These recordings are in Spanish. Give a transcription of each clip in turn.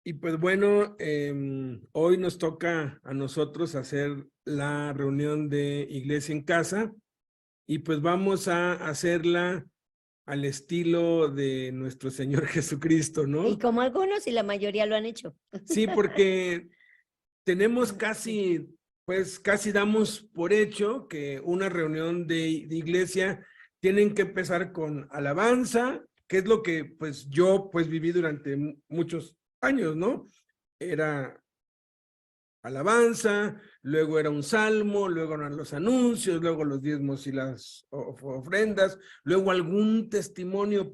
Y pues bueno, hoy nos toca a nosotros hacer la reunión de Iglesia en Casa y pues vamos a hacerla al estilo de nuestro Señor Jesucristo, Y ¿no? como algunos y la mayoría lo han hecho. Sí, porque tenemos casi damos por hecho que una reunión de iglesia tienen que empezar con alabanza, que es lo que pues yo pues viví durante muchos años, ¿no? Era alabanza, luego era un salmo, luego eran los anuncios, luego los diezmos y las ofrendas, luego algún testimonio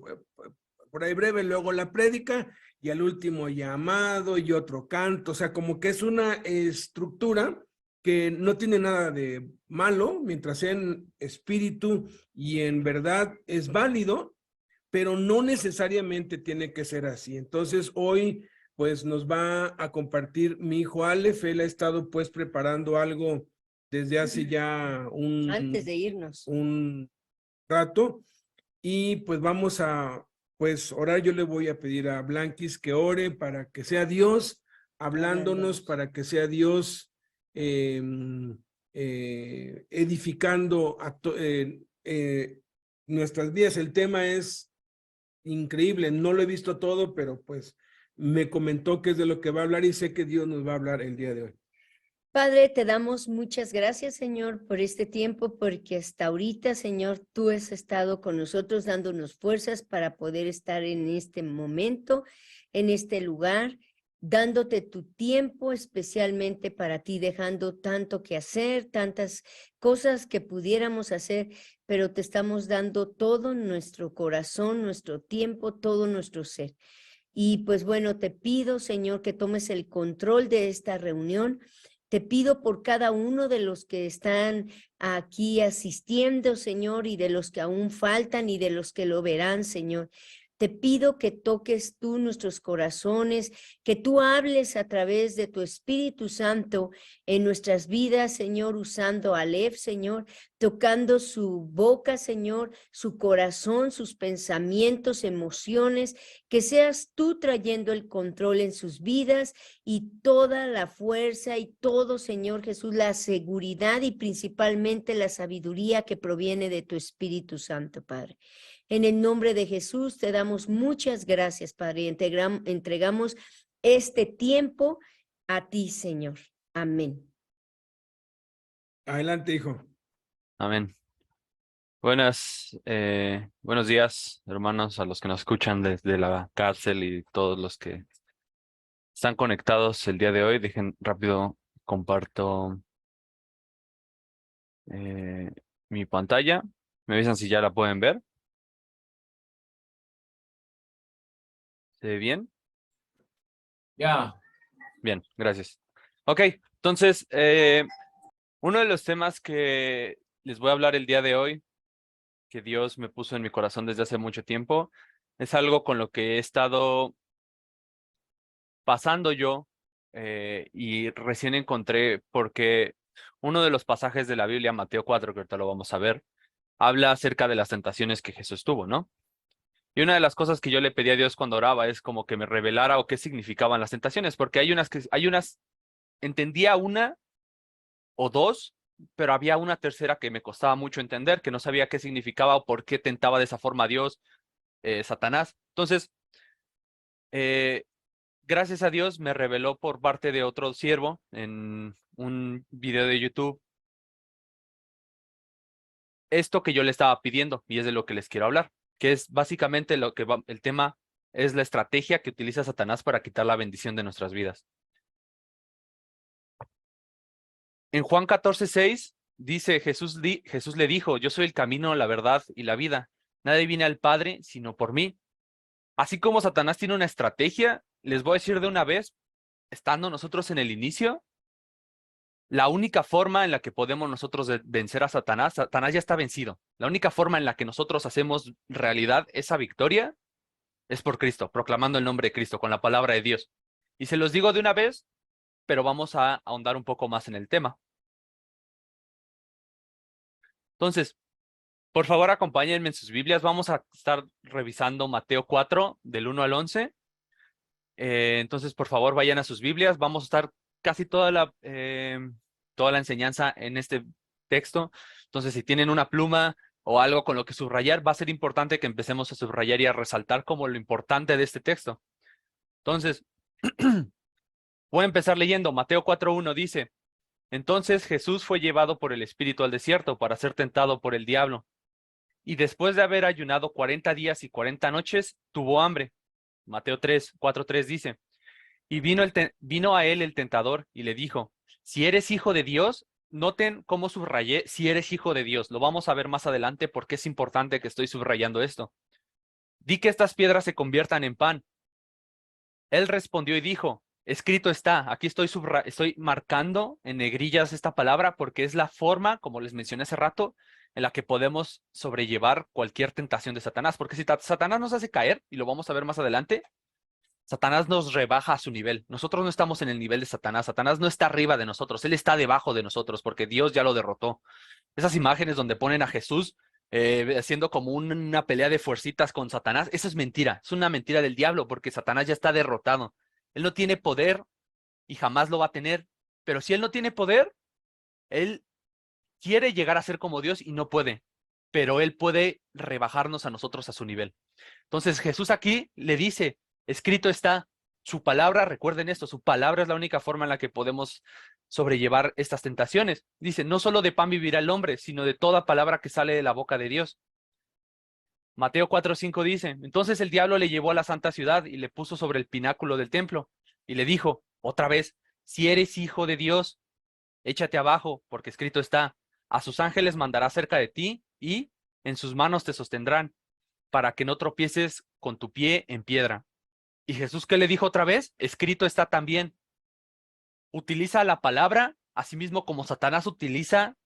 por ahí breve, luego la prédica y al último llamado y otro canto, o sea, como que es una estructura que no tiene nada de malo, mientras sea en espíritu y en verdad es válido, pero no necesariamente tiene que ser así. Entonces, hoy pues nos va a compartir mi hijo Aleph. Él ha estado pues preparando algo desde hace ya Antes de irnos. un rato y pues vamos a pues orar. Yo le voy a pedir a Blanquis que ore para que sea Dios hablándonos, para que sea Dios eh, edificando nuestras vidas. El tema es increíble, no lo he visto todo, pero pues me comentó que es de lo que va a hablar y sé que Dios nos va a hablar el día de hoy. Padre, te damos muchas gracias, Señor, por este tiempo, porque hasta ahorita, Señor, tú has estado con nosotros dándonos fuerzas para poder estar en este momento, en este lugar, dándote tu tiempo especialmente para ti, dejando tanto que hacer, tantas cosas que pudiéramos hacer, pero te estamos dando todo nuestro corazón, nuestro tiempo, todo nuestro ser. Y pues bueno, te pido, Señor, que tomes el control de esta reunión. Te pido por cada uno de los que están aquí asistiendo, Señor, y de los que aún faltan y de los que lo verán, Señor. Te pido que toques tú nuestros corazones, que tú hables a través de tu Espíritu Santo en nuestras vidas, Señor, usando a Aleph, Señor, tocando su boca, Señor, su corazón, sus pensamientos, emociones, que seas tú trayendo el control en sus vidas y toda la fuerza y todo, Señor Jesús, la seguridad y principalmente la sabiduría que proviene de tu Espíritu Santo, Padre. En el nombre de Jesús te damos muchas gracias, Padre. Entregamos este tiempo a ti, Señor. Amén. Adelante, hijo. Amén. Buenos días, hermanos, a los que nos escuchan desde la cárcel y todos los que están conectados el día de hoy. Dejen rápido, comparto eh, mi pantalla. Me avisan si ya la pueden ver. ¿Se ve bien? Ya. Bien, gracias. Ok, entonces, uno de los temas que les voy a hablar el día de hoy, que Dios me puso en mi corazón desde hace mucho tiempo, es algo con lo que he estado pasando yo y recién encontré porque uno de los pasajes de la Biblia, Mateo 4, que ahorita lo vamos a ver, habla acerca de las tentaciones que Jesús tuvo, ¿no? Y una de las cosas que yo le pedí a Dios cuando oraba es como que me revelara o qué significaban las tentaciones, porque hay unas, entendía una o dos, pero había una tercera que me costaba mucho entender, que no sabía qué significaba o por qué tentaba de esa forma a Dios, Satanás. Entonces, eh, gracias a Dios me reveló por parte de otro siervo en un video de YouTube esto que yo le estaba pidiendo y es de lo que les quiero hablar, que es básicamente lo que el tema es la estrategia que utiliza Satanás para quitar la bendición de nuestras vidas. En Juan 14:6 dice Jesús le dijo, yo soy el camino, la verdad y la vida. Nadie viene al Padre sino por mí. Así como Satanás tiene una estrategia, les voy a decir de una vez, estando nosotros en el inicio, la única forma en la que podemos nosotros vencer a Satanás, Satanás ya está vencido. La única forma en la que nosotros hacemos realidad esa victoria es por Cristo, proclamando el nombre de Cristo, con la palabra de Dios. Y se los digo de una vez, pero vamos a ahondar un poco más en el tema. Entonces, por favor, acompáñenme en sus Biblias. Vamos a estar revisando Mateo 4, del 1 al 11. Entonces, por favor, vayan a sus Biblias. Vamos a estar casi toda la enseñanza en este texto. Entonces, si tienen una pluma o algo con lo que subrayar, va a ser importante que empecemos a subrayar y a resaltar como lo importante de este texto. Entonces, voy a empezar leyendo. Mateo 4:1 dice: Entonces Jesús fue llevado por el Espíritu al desierto para ser tentado por el diablo. Y después de haber ayunado 40 días y 40 noches, tuvo hambre. Mateo 4:3 dice: Y vino a él el tentador y le dijo: Si eres hijo de Dios, noten cómo subrayé, si eres hijo de Dios. Lo vamos a ver más adelante porque es importante que estoy subrayando esto. Di que estas piedras se conviertan en pan. Él respondió y dijo: Escrito está. Aquí estoy marcando en negrillas esta palabra porque es la forma, como les mencioné hace rato, en la que podemos sobrellevar cualquier tentación de Satanás. Porque si Satanás nos hace caer, y lo vamos a ver más adelante, Satanás nos rebaja a su nivel. Nosotros no estamos en el nivel de Satanás. Satanás no está arriba de nosotros. Él está debajo de nosotros porque Dios ya lo derrotó. Esas imágenes donde ponen a Jesús haciendo como una pelea de fuercitas con Satanás, eso es mentira. Es una mentira del diablo porque Satanás ya está derrotado. Él no tiene poder y jamás lo va a tener. Pero si él no tiene poder, él quiere llegar a ser como Dios y no puede. Pero él puede rebajarnos a nosotros a su nivel. Entonces Jesús aquí le dice: escrito está. Su palabra, recuerden esto, su palabra es la única forma en la que podemos sobrellevar estas tentaciones. Dice: no solo de pan vivirá el hombre, sino de toda palabra que sale de la boca de Dios. Mateo 4:5 dice: entonces el diablo le llevó a la santa ciudad y le puso sobre el pináculo del templo y le dijo otra vez: si eres hijo de Dios, échate abajo, porque escrito está: a sus ángeles mandará cerca de ti y en sus manos te sostendrán, para que no tropieces con tu pie en piedra. ¿Y Jesús qué le dijo otra vez? Escrito está también. Utiliza la palabra, así mismo como Satanás utiliza: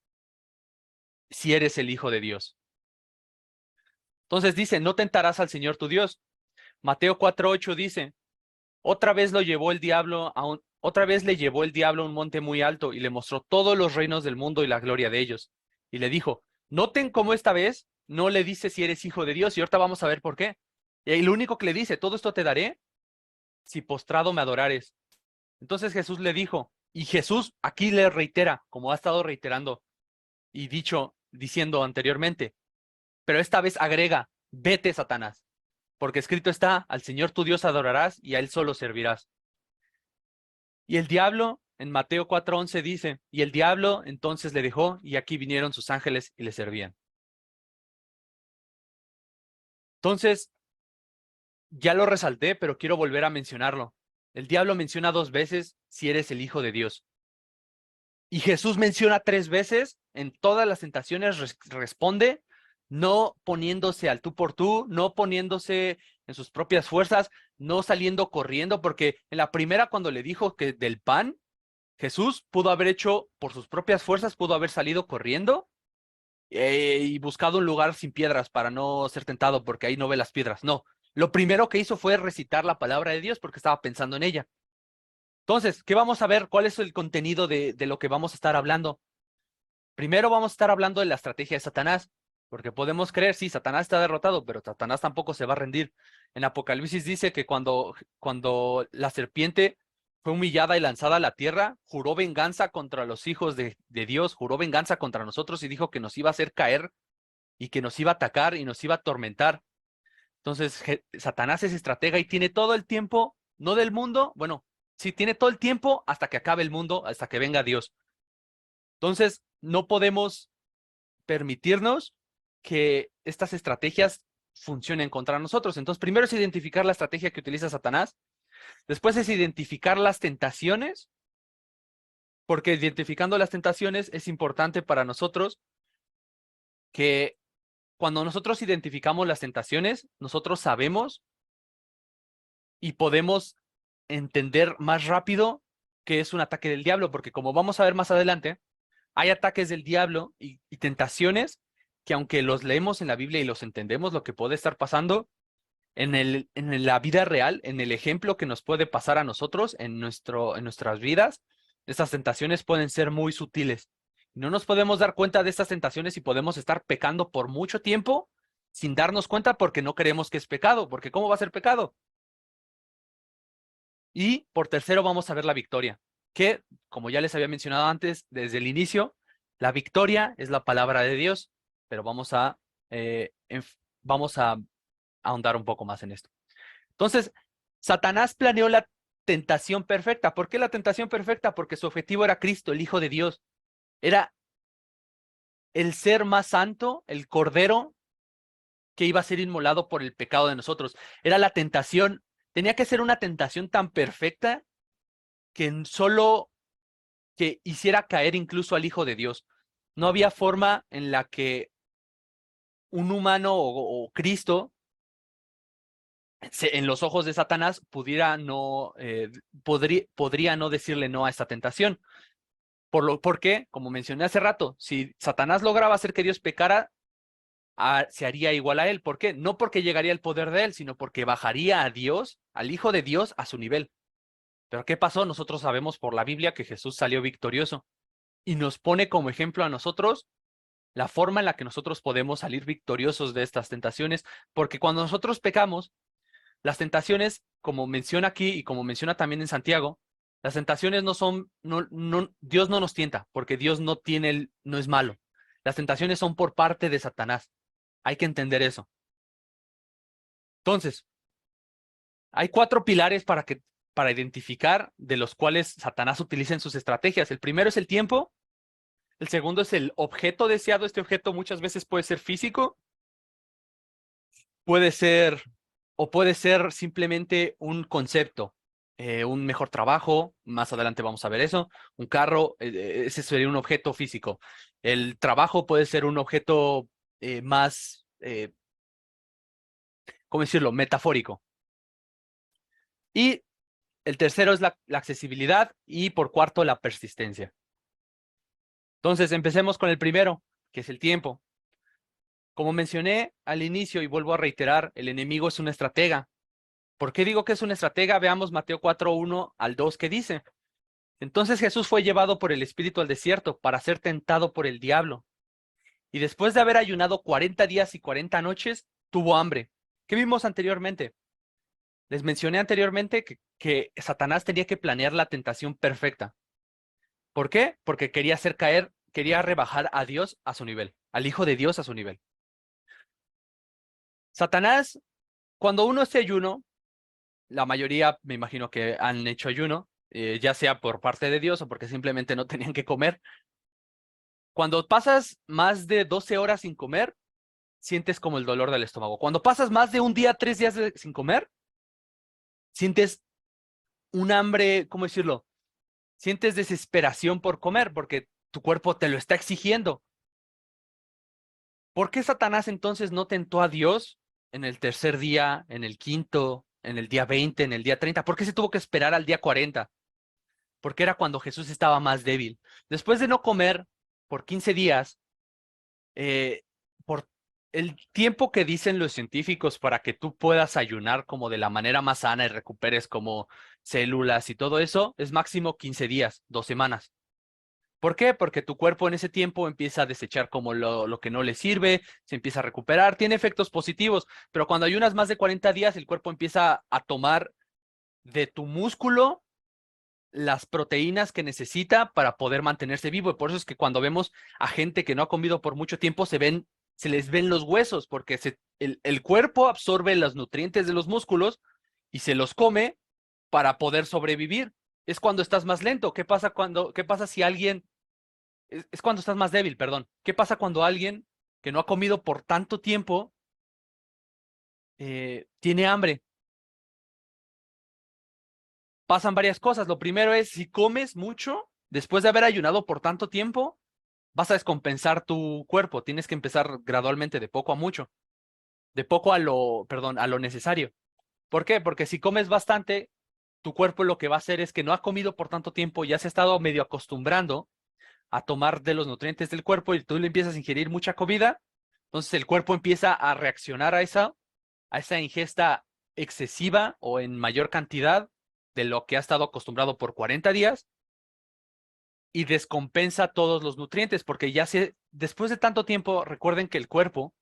si eres el Hijo de Dios. Entonces dice: no tentarás al Señor tu Dios. Mateo 4:8 dice: otra vez le llevó el diablo a un monte muy alto y le mostró todos los reinos del mundo y la gloria de ellos. Y le dijo: noten cómo esta vez no le dice si eres hijo de Dios, y ahorita vamos a ver por qué. Y lo único que le dice: todo esto te daré si postrado me adorares. Entonces Jesús le dijo, y Jesús aquí le reitera, como ha estado reiterando y diciendo anteriormente, pero esta vez agrega: vete, Satanás, porque escrito está: al Señor tu Dios adorarás y a él solo servirás. Y el diablo, en Mateo 4:11 dice: y el diablo entonces le dejó, y aquí vinieron sus ángeles y le servían. Entonces, ya lo resalté, pero quiero volver a mencionarlo. El diablo menciona 2 veces si eres el Hijo de Dios. Y Jesús menciona 3 veces, en todas las tentaciones responde, no poniéndose al tú por tú, no poniéndose en sus propias fuerzas, no saliendo corriendo, porque en la primera, cuando le dijo que del pan, Jesús pudo haber hecho por sus propias fuerzas, pudo haber salido corriendo y buscado un lugar sin piedras para no ser tentado, porque ahí no ve las piedras. No, lo primero que hizo fue recitar la palabra de Dios porque estaba pensando en ella. Entonces, ¿qué vamos a ver? ¿Cuál es el contenido de lo que vamos a estar hablando? Primero vamos a estar hablando de la estrategia de Satanás, porque podemos creer, sí, Satanás está derrotado, pero Satanás tampoco se va a rendir. En Apocalipsis dice que cuando la serpiente fue humillada y lanzada a la tierra, juró venganza contra los hijos de Dios, juró venganza contra nosotros y dijo que nos iba a hacer caer y que nos iba a atacar y nos iba a atormentar. Entonces, Satanás es estratega y tiene todo el tiempo, no del mundo, bueno, sí, tiene todo el tiempo hasta que acabe el mundo, hasta que venga Dios. Entonces, no podemos permitirnos que estas estrategias funcionen contra nosotros. Entonces, primero es identificar la estrategia que utiliza Satanás. Después es identificar las tentaciones, porque identificando las tentaciones es importante para nosotros que cuando nosotros identificamos las tentaciones, nosotros sabemos y podemos entender más rápido que es un ataque del diablo, porque como vamos a ver más adelante, hay ataques del diablo y tentaciones que aunque los leemos en la Biblia y los entendemos lo que puede estar pasando, en la vida real, en el ejemplo que nos puede pasar a nosotros, en nuestras vidas, estas tentaciones pueden ser muy sutiles. No nos podemos dar cuenta de estas tentaciones y podemos estar pecando por mucho tiempo sin darnos cuenta porque no creemos que es pecado, porque ¿cómo va a ser pecado? Y por tercero vamos a ver la victoria, que como ya les había mencionado antes, desde el inicio, la victoria es la palabra de Dios, pero vamos a ahondar un poco más en esto. Entonces, Satanás planeó la tentación perfecta. ¿Por qué la tentación perfecta? Porque su objetivo era Cristo, el Hijo de Dios. Era el ser más santo, el Cordero que iba a ser inmolado por el pecado de nosotros. Era la tentación. Tenía que ser una tentación tan perfecta que solo que hiciera caer incluso al Hijo de Dios. No había forma en la que un humano o Cristo, en los ojos de Satanás, podría no decirle no a esta tentación. Porque, como mencioné hace rato, si Satanás lograba hacer que Dios pecara, se haría igual a él. ¿Por qué? No porque llegaría el poder de él, sino porque bajaría a Dios, al Hijo de Dios, a su nivel. ¿Pero qué pasó? Nosotros sabemos por la Biblia que Jesús salió victorioso y nos pone como ejemplo a nosotros la forma en la que nosotros podemos salir victoriosos de estas tentaciones, porque cuando nosotros pecamos, las tentaciones, como menciona aquí y como menciona también en Santiago, las tentaciones no son, Dios no nos tienta, porque Dios no es malo. Las tentaciones son por parte de Satanás. Hay que entender eso. Entonces, hay 4 pilares para identificar de los cuales Satanás utiliza en sus estrategias. El primero es el tiempo. El segundo es el objeto deseado. Este objeto muchas veces puede ser físico, puede ser simplemente un concepto, un mejor trabajo, más adelante vamos a ver eso, un carro, ese sería un objeto físico. El trabajo puede ser un objeto más, ¿cómo decirlo?, metafórico. Y el tercero es la accesibilidad y por cuarto la persistencia. Entonces empecemos con el primero, que es el tiempo. Como mencioné al inicio y vuelvo a reiterar, el enemigo es un estratega. ¿Por qué digo que es un estratega? Veamos Mateo 4:1 al 2 que dice: entonces Jesús fue llevado por el Espíritu al desierto para ser tentado por el diablo. Y después de haber ayunado 40 días y 40 noches, tuvo hambre. ¿Qué vimos anteriormente? Les mencioné anteriormente que Satanás tenía que planear la tentación perfecta. ¿Por qué? Porque quería rebajar a Dios a su nivel, al Hijo de Dios a su nivel. Satanás, cuando uno hace ayuno, la mayoría me imagino que han hecho ayuno, ya sea por parte de Dios o porque simplemente no tenían que comer. Cuando pasas más de 12 horas sin comer, sientes como el dolor del estómago. Cuando pasas más de un día, 3 días sin comer, sientes un hambre, ¿cómo decirlo? Sientes desesperación por comer porque tu cuerpo te lo está exigiendo. ¿Por qué Satanás entonces no tentó a Dios en el tercer día, en el quinto, en el día 20, en el día 30? ¿Por qué se tuvo que esperar al día 40? Porque era cuando Jesús estaba más débil. Después de no comer por 15 días, por el tiempo que dicen los científicos para que tú puedas ayunar como de la manera más sana y recuperes como células y todo eso, es máximo 15 días, 2 semanas. ¿Por qué? Porque tu cuerpo en ese tiempo empieza a desechar como lo que no le sirve, se empieza a recuperar, tiene efectos positivos, pero cuando ayunas más de 40 días, el cuerpo empieza a tomar de tu músculo las proteínas que necesita para poder mantenerse vivo. Y por eso es que cuando vemos a gente que no ha comido por mucho tiempo, se les ven los huesos, porque el cuerpo absorbe los nutrientes de los músculos y se los come para poder sobrevivir. Es cuando estás más lento. ¿Qué pasa si alguien... Es cuando estás más débil, perdón. ¿Qué pasa cuando alguien que no ha comido por tanto tiempo tiene hambre? Pasan varias cosas. Lo primero es, si comes mucho, después de haber ayunado por tanto tiempo, vas a descompensar tu cuerpo. Tienes que empezar gradualmente, de poco a mucho. De poco a lo necesario. ¿Por qué? Porque si comes bastante, tu cuerpo lo que va a hacer es que no ha comido por tanto tiempo, ya se ha estado medio acostumbrando a tomar de los nutrientes del cuerpo y tú le empiezas a ingerir mucha comida. Entonces el cuerpo empieza a reaccionar a esa ingesta excesiva o en mayor cantidad de lo que ha estado acostumbrado por 40 días y descompensa todos los nutrientes, porque después de tanto tiempo, recuerden que el cuerpo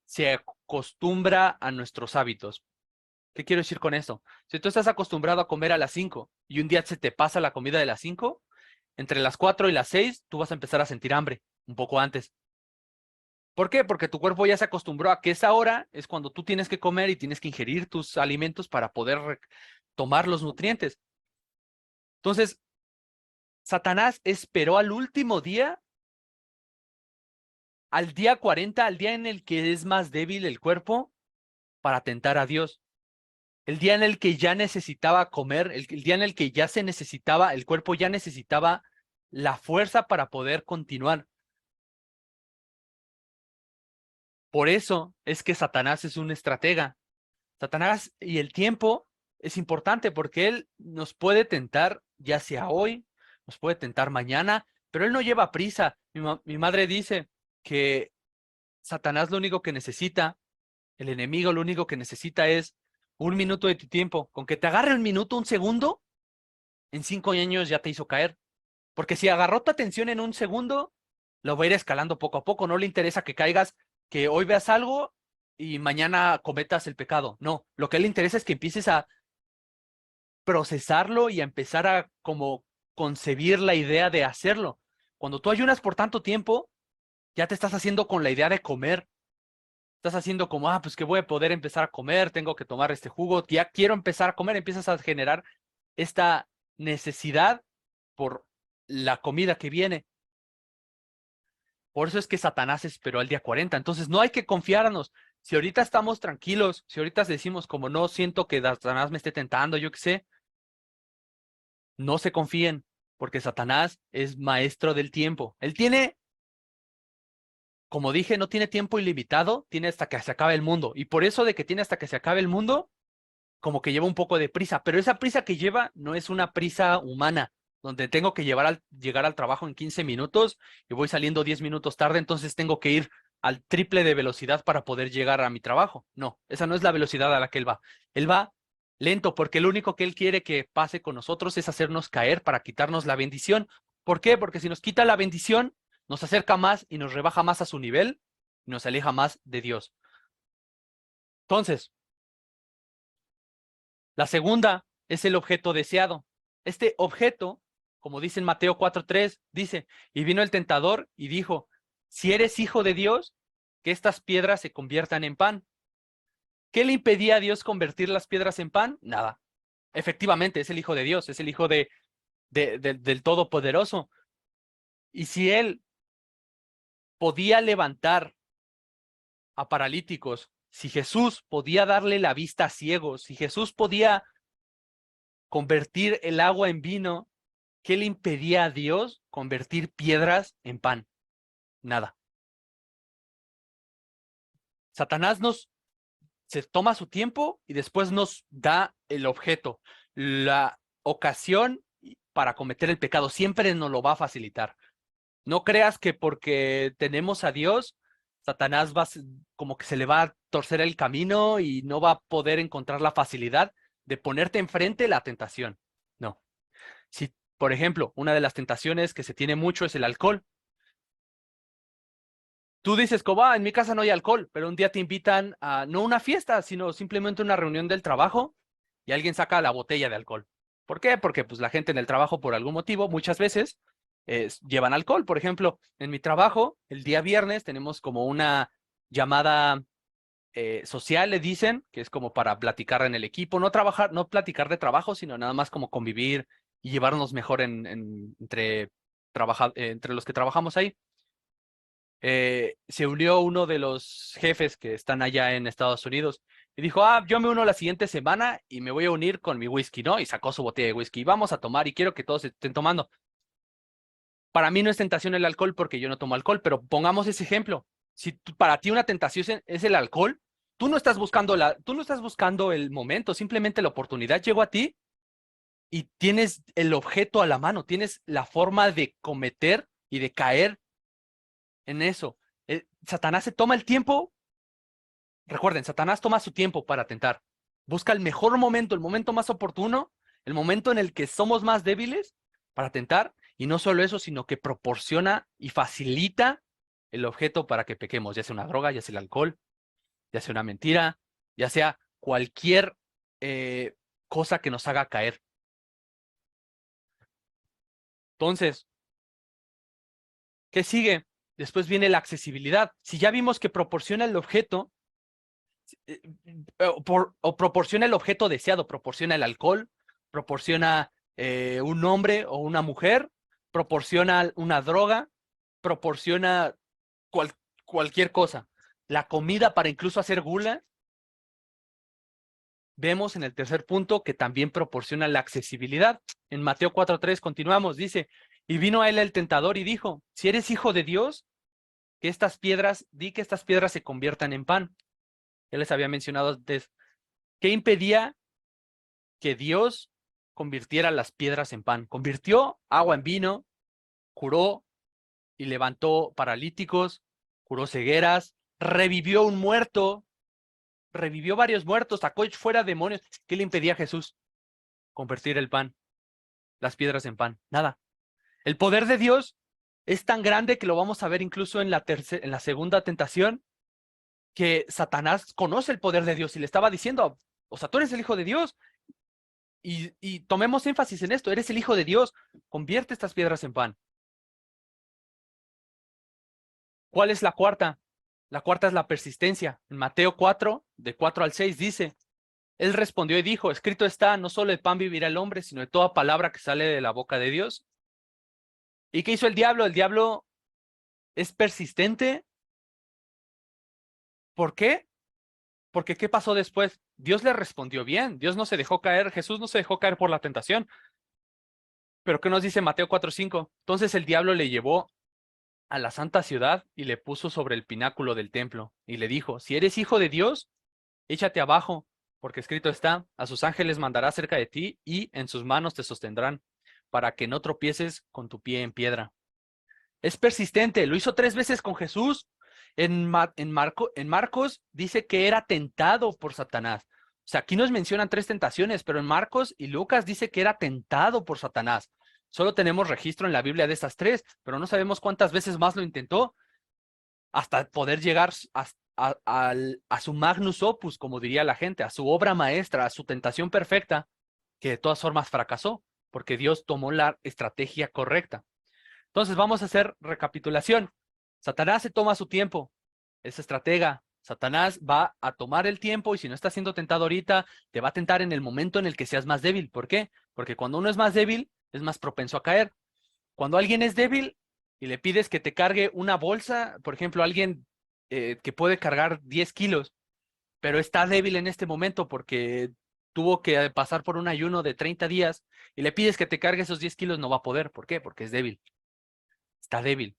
se acostumbra a nuestros hábitos. ¿Qué quiero decir con esto? Si tú estás acostumbrado a comer a las 5 y un día se te pasa la comida de las 5, entre las 4 y las 6 tú vas a empezar a sentir hambre un poco antes. ¿Por qué? Porque tu cuerpo ya se acostumbró a que esa hora es cuando tú tienes que comer y tienes que ingerir tus alimentos para poder tomar los nutrientes. Entonces, Satanás esperó al último día, al día 40, al día en el que es más débil el cuerpo, para tentar a Dios. El día en el que ya necesitaba comer, el día en el que ya se necesitaba, el cuerpo ya necesitaba la fuerza para poder continuar. Por eso es que Satanás es un estratega. Satanás y el tiempo es importante porque él nos puede tentar ya sea hoy, nos puede tentar mañana, pero él no lleva prisa. Mi madre dice que Satanás lo único que necesita, el enemigo lo único que necesita es un minuto de tu tiempo. Con que te agarre un minuto, un segundo, en 5 años ya te hizo caer. Porque si agarró tu atención en un segundo, lo va a ir escalando poco a poco. No le interesa que caigas, que hoy veas algo y mañana cometas el pecado. No, lo que a él le interesa es que empieces a procesarlo y a empezar a como concebir la idea de hacerlo. Cuando tú ayunas por tanto tiempo, ya te estás haciendo con la idea de comer. Estás haciendo como, pues que voy a poder empezar a comer, tengo que tomar este jugo, ya quiero empezar a comer, empiezas a generar esta necesidad por la comida que viene. Por eso es que Satanás esperó al día 40. Entonces no hay que confiarnos. Si ahorita estamos tranquilos, si ahorita decimos como no siento que Satanás me esté tentando, yo qué sé, no se confíen, porque Satanás es maestro del tiempo. Él tiene, como dije, no tiene tiempo ilimitado, tiene hasta que se acabe el mundo. Y por eso de que tiene hasta que se acabe el mundo, como que lleva un poco de prisa. Pero esa prisa que lleva no es una prisa humana, donde tengo que llegar al trabajo en 15 minutos y voy saliendo 10 minutos tarde, entonces tengo que ir al triple de velocidad para poder llegar a mi trabajo. No, esa no es la velocidad a la que él va. Él va lento porque lo único que él quiere que pase con nosotros es hacernos caer para quitarnos la bendición. ¿Por qué? Porque si nos quita la bendición, nos acerca más y nos rebaja más a su nivel y nos aleja más de Dios. Entonces, la segunda es el objeto deseado. Este objeto, como dice en Mateo 4:3, dice, y vino el tentador y dijo, si eres hijo de Dios, que estas piedras se conviertan en pan. ¿Qué le impedía a Dios convertir las piedras en pan? Nada. Efectivamente, es el hijo de Dios, es el hijo del Todopoderoso. Y si él podía levantar a paralíticos, si Jesús podía darle la vista a ciegos, si Jesús podía convertir el agua en vino, ¿qué le impedía a Dios convertir piedras en pan? Nada. Satanás se toma su tiempo y después nos da el objeto, la ocasión para cometer el pecado. Siempre nos lo va a facilitar. No creas que porque tenemos a Dios, Satanás como que se le va a torcer el camino y no va a poder encontrar la facilidad de ponerte enfrente la tentación. No. Si, por ejemplo, una de las tentaciones que se tiene mucho es el alcohol. Tú dices, como, en mi casa no hay alcohol, pero un día te invitan a no una fiesta, sino simplemente una reunión del trabajo y alguien saca la botella de alcohol. ¿Por qué? Porque pues la gente en el trabajo, por algún motivo, muchas veces llevan alcohol. Por ejemplo, en mi trabajo, el día viernes tenemos como una llamada social, le dicen, que es como para platicar en el equipo, no platicar de trabajo, sino nada más como convivir y llevarnos mejor entre los que trabajamos ahí. Se unió uno de los jefes que están allá en Estados Unidos y dijo, yo me uno la siguiente semana y me voy a unir con mi whisky, ¿no? Y sacó su botella de whisky y vamos a tomar y quiero que todos estén tomando. Para mí no es tentación el alcohol porque yo no tomo alcohol, pero pongamos ese ejemplo. Si para ti una tentación es el alcohol, tú no estás buscando el momento, simplemente la oportunidad llegó a ti y tienes el objeto a la mano, tienes la forma de cometer y de caer en eso. Satanás se toma el tiempo. Recuerden, Satanás toma su tiempo para tentar. Busca el mejor momento, el momento más oportuno, el momento en el que somos más débiles para tentar. Y no solo eso, sino que proporciona y facilita el objeto para que pequemos, ya sea una droga, ya sea el alcohol, ya sea una mentira, ya sea cualquier cosa que nos haga caer. Entonces, ¿qué sigue? Después viene la accesibilidad. Si ya vimos que proporciona el objeto, o proporciona el objeto deseado, proporciona el alcohol, proporciona un hombre o una mujer, proporciona una droga, proporciona cualquier cosa. La comida para incluso hacer gula. Vemos en el tercer punto que también proporciona la accesibilidad. En Mateo 4:3 continuamos, dice, y vino a él el tentador y dijo, si eres hijo de Dios, di que estas piedras se conviertan en pan. Ya les había mencionado antes, ¿qué impedía que Dios convirtiera las piedras en pan? Convirtió agua en vino, curó y levantó paralíticos, curó cegueras, revivió un muerto, revivió varios muertos, sacó fuera demonios. ¿Qué le impedía a Jesús? Convertir el pan, las piedras en pan. Nada. El poder de Dios es tan grande que lo vamos a ver incluso en la segunda tentación, que Satanás conoce el poder de Dios y le estaba diciendo, o sea, tú eres el hijo de Dios. Y tomemos énfasis en esto, eres el hijo de Dios, convierte estas piedras en pan. ¿Cuál es la cuarta? La cuarta es la persistencia. En Mateo 4, de 4 al 6 dice, él respondió y dijo, escrito está, no solo de pan vivirá el hombre, sino de toda palabra que sale de la boca de Dios. ¿Y qué hizo el diablo? El diablo es persistente. ¿Por qué? Porque ¿qué pasó después? Dios le respondió bien, Dios no se dejó caer, Jesús no se dejó caer por la tentación. Pero ¿qué nos dice Mateo 4:5? Entonces el diablo le llevó a la santa ciudad y le puso sobre el pináculo del templo y le dijo, si eres hijo de Dios, échate abajo, porque escrito está, a sus ángeles mandará cerca de ti y en sus manos te sostendrán, para que no tropieces con tu pie en piedra. Es persistente, lo hizo 3 veces con Jesús. En Marcos dice que era tentado por Satanás. O sea, aquí nos mencionan 3 tentaciones, pero en Marcos y Lucas dice que era tentado por Satanás. Solo tenemos registro en la Biblia de estas 3, pero no sabemos cuántas veces más lo intentó hasta poder llegar a su magnus opus, como diría la gente, a su obra maestra, a su tentación perfecta, que de todas formas fracasó, porque Dios tomó la estrategia correcta. Entonces vamos a hacer recapitulación. Satanás se toma su tiempo, es estratega. Satanás va a tomar el tiempo y si no está siendo tentado ahorita, te va a tentar en el momento en el que seas más débil. ¿Por qué? Porque cuando uno es más débil, es más propenso a caer. Cuando alguien es débil y le pides que te cargue una bolsa, por ejemplo, alguien que puede cargar 10 kilos, pero está débil en este momento porque tuvo que pasar por un ayuno de 30 días y le pides que te cargue esos 10 kilos, no va a poder. ¿Por qué? Porque es débil. Está débil.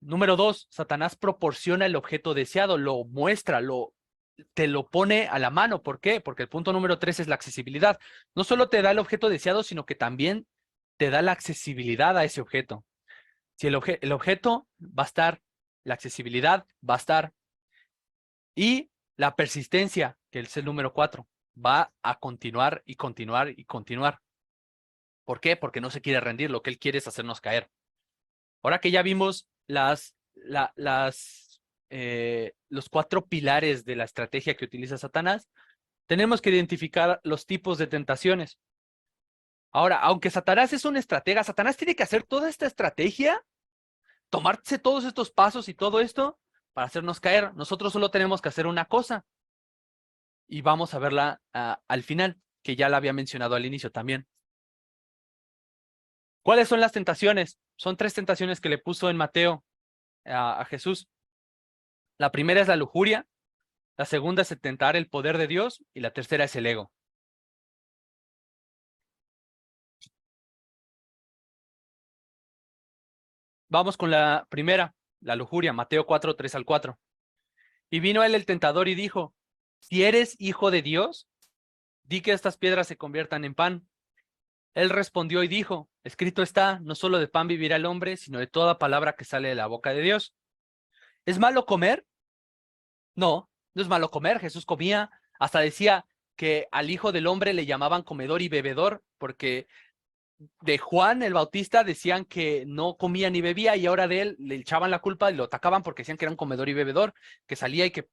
Número 2, Satanás proporciona el objeto deseado, lo muestra, te lo pone a la mano. ¿Por qué? Porque el punto número 3 es la accesibilidad. No solo te da el objeto deseado, sino que también te da la accesibilidad a ese objeto. Si el objeto va a estar, la accesibilidad va a estar, y la persistencia, que es el número 4, va a continuar y continuar y continuar. ¿Por qué? Porque no se quiere rendir, lo que él quiere es hacernos caer. Ahora que ya vimos los 4 pilares de la estrategia que utiliza Satanás, tenemos que identificar los tipos de tentaciones. Ahora, aunque Satanás es un estratega, Satanás tiene que hacer toda esta estrategia, tomarse todos estos pasos y todo esto para hacernos caer. Nosotros solo tenemos que hacer una cosa y vamos a verla al final, que ya la había mencionado al inicio también. ¿Cuáles son las tentaciones? Son 3 tentaciones que le puso en Mateo a Jesús. La primera es la lujuria, la segunda es tentar el poder de Dios y la tercera es el ego. Vamos con la primera, la lujuria, Mateo 4, 3 al 4. Y vino él el tentador y dijo, si eres hijo de Dios, di que estas piedras se conviertan en pan. Él respondió y dijo, escrito está, no solo de pan vivirá el hombre, sino de toda palabra que sale de la boca de Dios. ¿Es malo comer? No, no es malo comer. Jesús comía, hasta decía que al Hijo del Hombre le llamaban comedor y bebedor, porque de Juan el Bautista decían que no comía ni bebía y ahora de él le echaban la culpa y lo atacaban porque decían que era un comedor y bebedor, que salía y que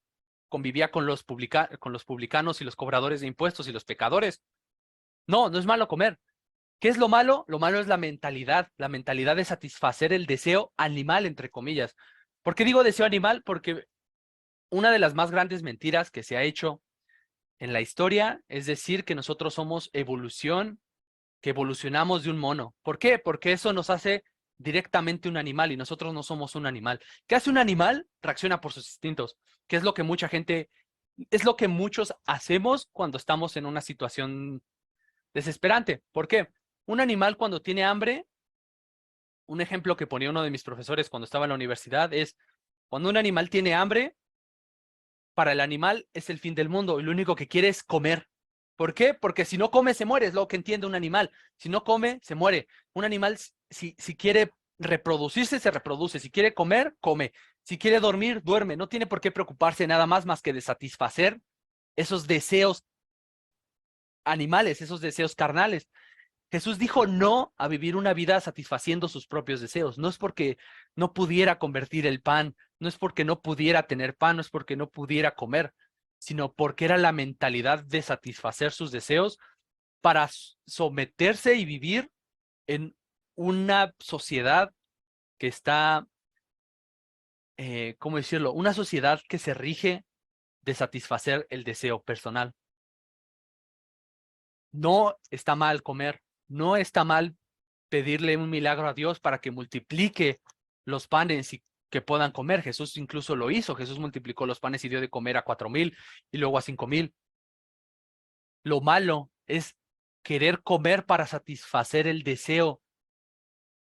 convivía con los publicanos y los cobradores de impuestos y los pecadores. No, no es malo comer. ¿Qué es lo malo? Lo malo es la mentalidad de satisfacer el deseo animal, entre comillas. ¿Por qué digo deseo animal? Porque una de las más grandes mentiras que se ha hecho en la historia es decir que nosotros somos evolución, que evolucionamos de un mono. ¿Por qué? Porque eso nos hace directamente un animal y nosotros no somos un animal. ¿Qué hace un animal? Reacciona por sus instintos, que es lo que muchos hacemos cuando estamos en una situación desesperante. ¿Por qué? Un animal cuando tiene hambre, un ejemplo que ponía uno de mis profesores cuando estaba en la universidad es, cuando un animal tiene hambre, para el animal es el fin del mundo y lo único que quiere es comer. ¿Por qué? Porque si no come, se muere, es lo que entiende un animal. Si no come, se muere. Un animal, si quiere reproducirse, se reproduce. Si quiere comer, come. Si quiere dormir, duerme. No tiene por qué preocuparse nada más que de satisfacer esos deseos animales, esos deseos carnales. Jesús dijo no a vivir una vida satisfaciendo sus propios deseos. No es porque no pudiera convertir el pan, no es porque no pudiera tener pan, no es porque no pudiera comer, sino porque era la mentalidad de satisfacer sus deseos para someterse y vivir en una sociedad que está, ¿cómo decirlo? Una sociedad que se rige de satisfacer el deseo personal. No está mal comer, no está mal pedirle un milagro a Dios para que multiplique los panes y que puedan comer. Jesús incluso lo hizo. Jesús multiplicó los panes y dio de comer a 4,000 y luego a 5,000. Lo malo es querer comer para satisfacer el deseo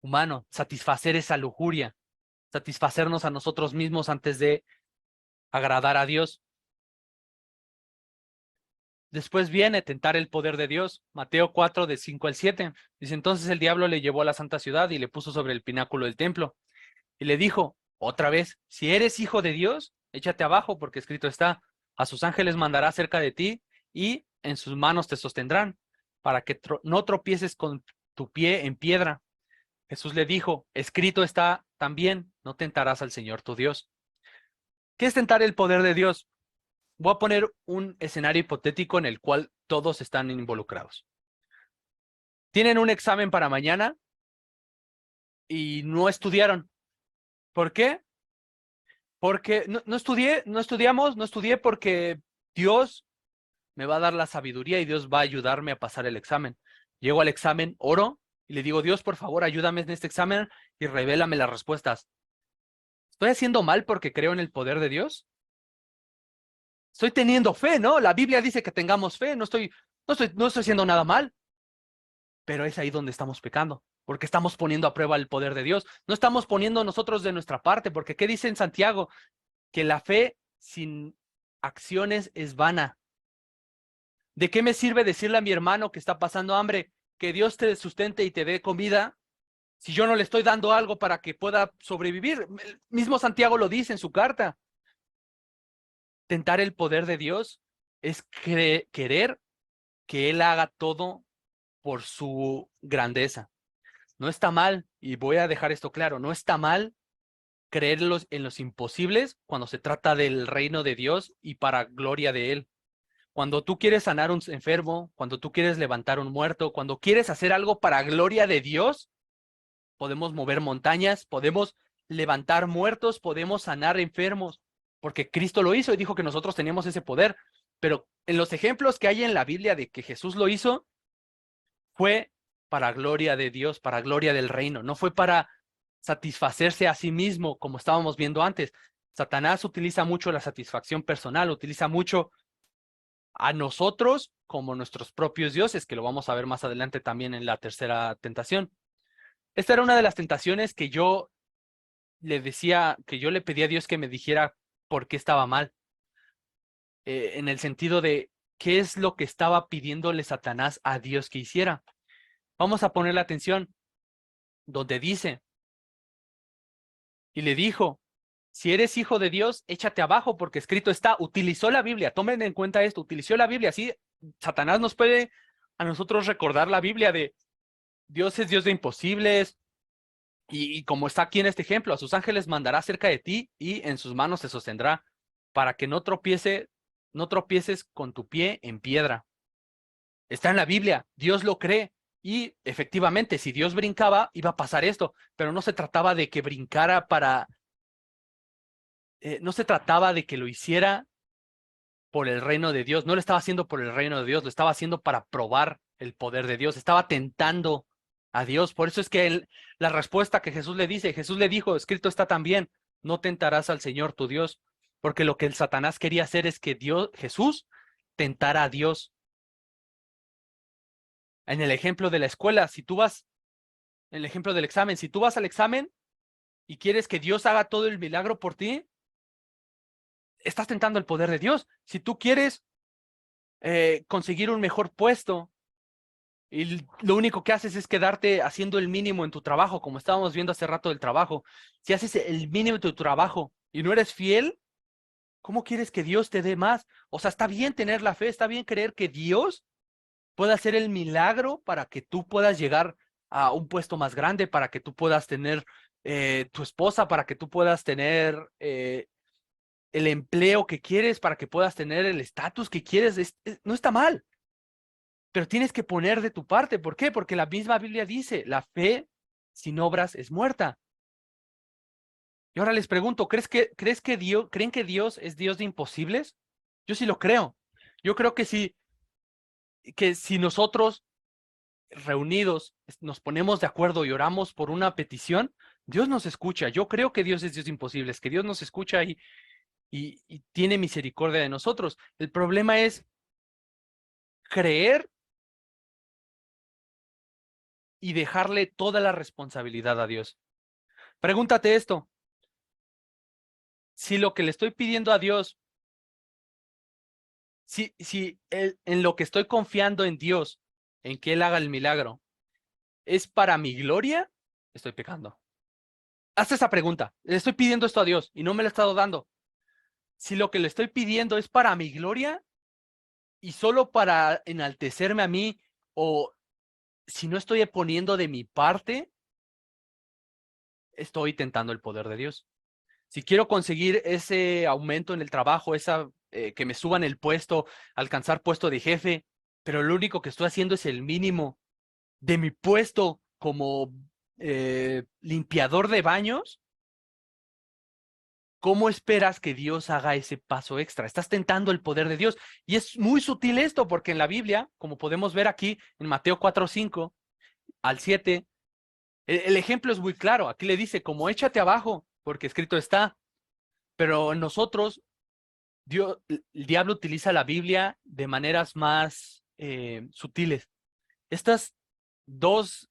humano, satisfacer esa lujuria, satisfacernos a nosotros mismos antes de agradar a Dios. Después viene tentar el poder de Dios. Mateo 4, de 5 al 7. Dice, entonces el diablo le llevó a la santa ciudad y le puso sobre el pináculo del templo. Y le dijo, otra vez, si eres hijo de Dios, échate abajo, porque escrito está, a sus ángeles mandará cerca de ti y en sus manos te sostendrán, para que no tropieces con tu pie en piedra. Jesús le dijo, escrito está también, no tentarás al Señor tu Dios. ¿Qué es tentar el poder de Dios? Voy a poner un escenario hipotético en el cual todos están involucrados. Tienen un examen para mañana y no estudiaron. ¿Por qué? Porque no estudié porque Dios me va a dar la sabiduría y Dios va a ayudarme a pasar el examen. Llego al examen, oro y le digo, Dios, por favor, ayúdame en este examen y revélame las respuestas. ¿Estoy haciendo mal porque creo en el poder de Dios? Estoy teniendo fe, ¿no? La Biblia dice que tengamos fe, no estoy haciendo nada mal. Pero es ahí donde estamos pecando, porque estamos poniendo a prueba el poder de Dios. No estamos poniendo nosotros de nuestra parte, porque ¿qué dice en Santiago? Que la fe sin acciones es vana. ¿De qué me sirve decirle a mi hermano que está pasando hambre que Dios te sustente y te dé comida si yo no le estoy dando algo para que pueda sobrevivir? El mismo Santiago lo dice en su carta. Tentar el poder de Dios es querer que Él haga todo por su grandeza. No está mal, y voy a dejar esto claro, no está mal creer en los imposibles cuando se trata del reino de Dios y para gloria de Él. Cuando tú quieres sanar a un enfermo, cuando tú quieres levantar a un muerto, cuando quieres hacer algo para gloria de Dios, podemos mover montañas, podemos levantar muertos, podemos sanar enfermos, porque Cristo lo hizo y dijo que nosotros teníamos ese poder. Pero en los ejemplos que hay en la Biblia de que Jesús lo hizo, fue para gloria de Dios, para gloria del reino, no fue para satisfacerse a sí mismo, como estábamos viendo antes. Satanás utiliza mucho la satisfacción personal, utiliza mucho a nosotros como nuestros propios dioses, que lo vamos a ver más adelante también en la tercera tentación. Esta era una de las tentaciones que yo le pedía a Dios que me dijera por qué estaba mal. En el sentido de qué es lo que estaba pidiéndole Satanás a Dios que hiciera. Vamos a ponerle atención donde dice, y le dijo, si eres hijo de Dios, échate abajo, porque escrito está. Utilizó la Biblia, tomen en cuenta esto, utilizó la Biblia. Así Satanás nos puede a nosotros recordar la Biblia de Dios es Dios de imposibles, y como está aquí en este ejemplo, a sus ángeles mandará cerca de ti y en sus manos te sostendrá para que no tropieces con tu pie en piedra. Está en la Biblia, Dios lo cree. Y efectivamente, si Dios brincaba, iba a pasar esto, pero no se trataba de que brincara no se trataba de que lo hiciera por el reino de Dios, no lo estaba haciendo por el reino de Dios, lo estaba haciendo para probar el poder de Dios, estaba tentando a Dios. Por eso es que la respuesta que Jesús le dijo, escrito está también, no tentarás al Señor tu Dios, porque lo que el Satanás quería hacer es que Jesús tentara a Dios. En el ejemplo de la escuela, en el ejemplo del examen, si tú vas al examen y quieres que Dios haga todo el milagro por ti, estás tentando el poder de Dios. Si tú quieres conseguir un mejor puesto y lo único que haces es quedarte haciendo el mínimo en tu trabajo, como estábamos viendo hace rato del trabajo, si haces el mínimo en tu trabajo y no eres fiel, ¿cómo quieres que Dios te dé más? O sea, está bien tener la fe, está bien creer que Dios pueda hacer el milagro para que tú puedas llegar a un puesto más grande, para que tú puedas tener tu esposa, para que tú puedas tener el empleo que quieres, para que puedas tener el estatus que quieres. No está mal, pero tienes que poner de tu parte. ¿Por qué? Porque la misma Biblia dice, la fe sin obras es muerta. Y ahora les pregunto, ¿creen que Dios es Dios de imposibles? Yo sí lo creo. Yo creo que si nosotros reunidos nos ponemos de acuerdo y oramos por una petición, Dios nos escucha. Yo creo que Dios es Dios de imposibles, que Dios nos escucha y tiene misericordia de nosotros. El problema es creer y dejarle toda la responsabilidad a Dios. Pregúntate esto. Si lo que le estoy pidiendo a Dios, en lo que estoy confiando en Dios, en que Él haga el milagro, es para mi gloria, estoy pecando. Haz esa pregunta. Le estoy pidiendo esto a Dios y no me lo ha estado dando. Si lo que le estoy pidiendo es para mi gloria y solo para enaltecerme a mí, o si no estoy poniendo de mi parte, estoy tentando el poder de Dios. Si quiero conseguir ese aumento en el trabajo, que me suban el puesto, alcanzar puesto de jefe, pero lo único que estoy haciendo es el mínimo de mi puesto como limpiador de baños, ¿cómo esperas que Dios haga ese paso extra? Estás tentando el poder de Dios. Y es muy sutil esto, porque en la Biblia, como podemos ver aquí en Mateo 4:5 al 7, el ejemplo es muy claro. Aquí le dice, como échate abajo, porque escrito está. Pero nosotros, el diablo utiliza la Biblia de maneras más sutiles. Estas dos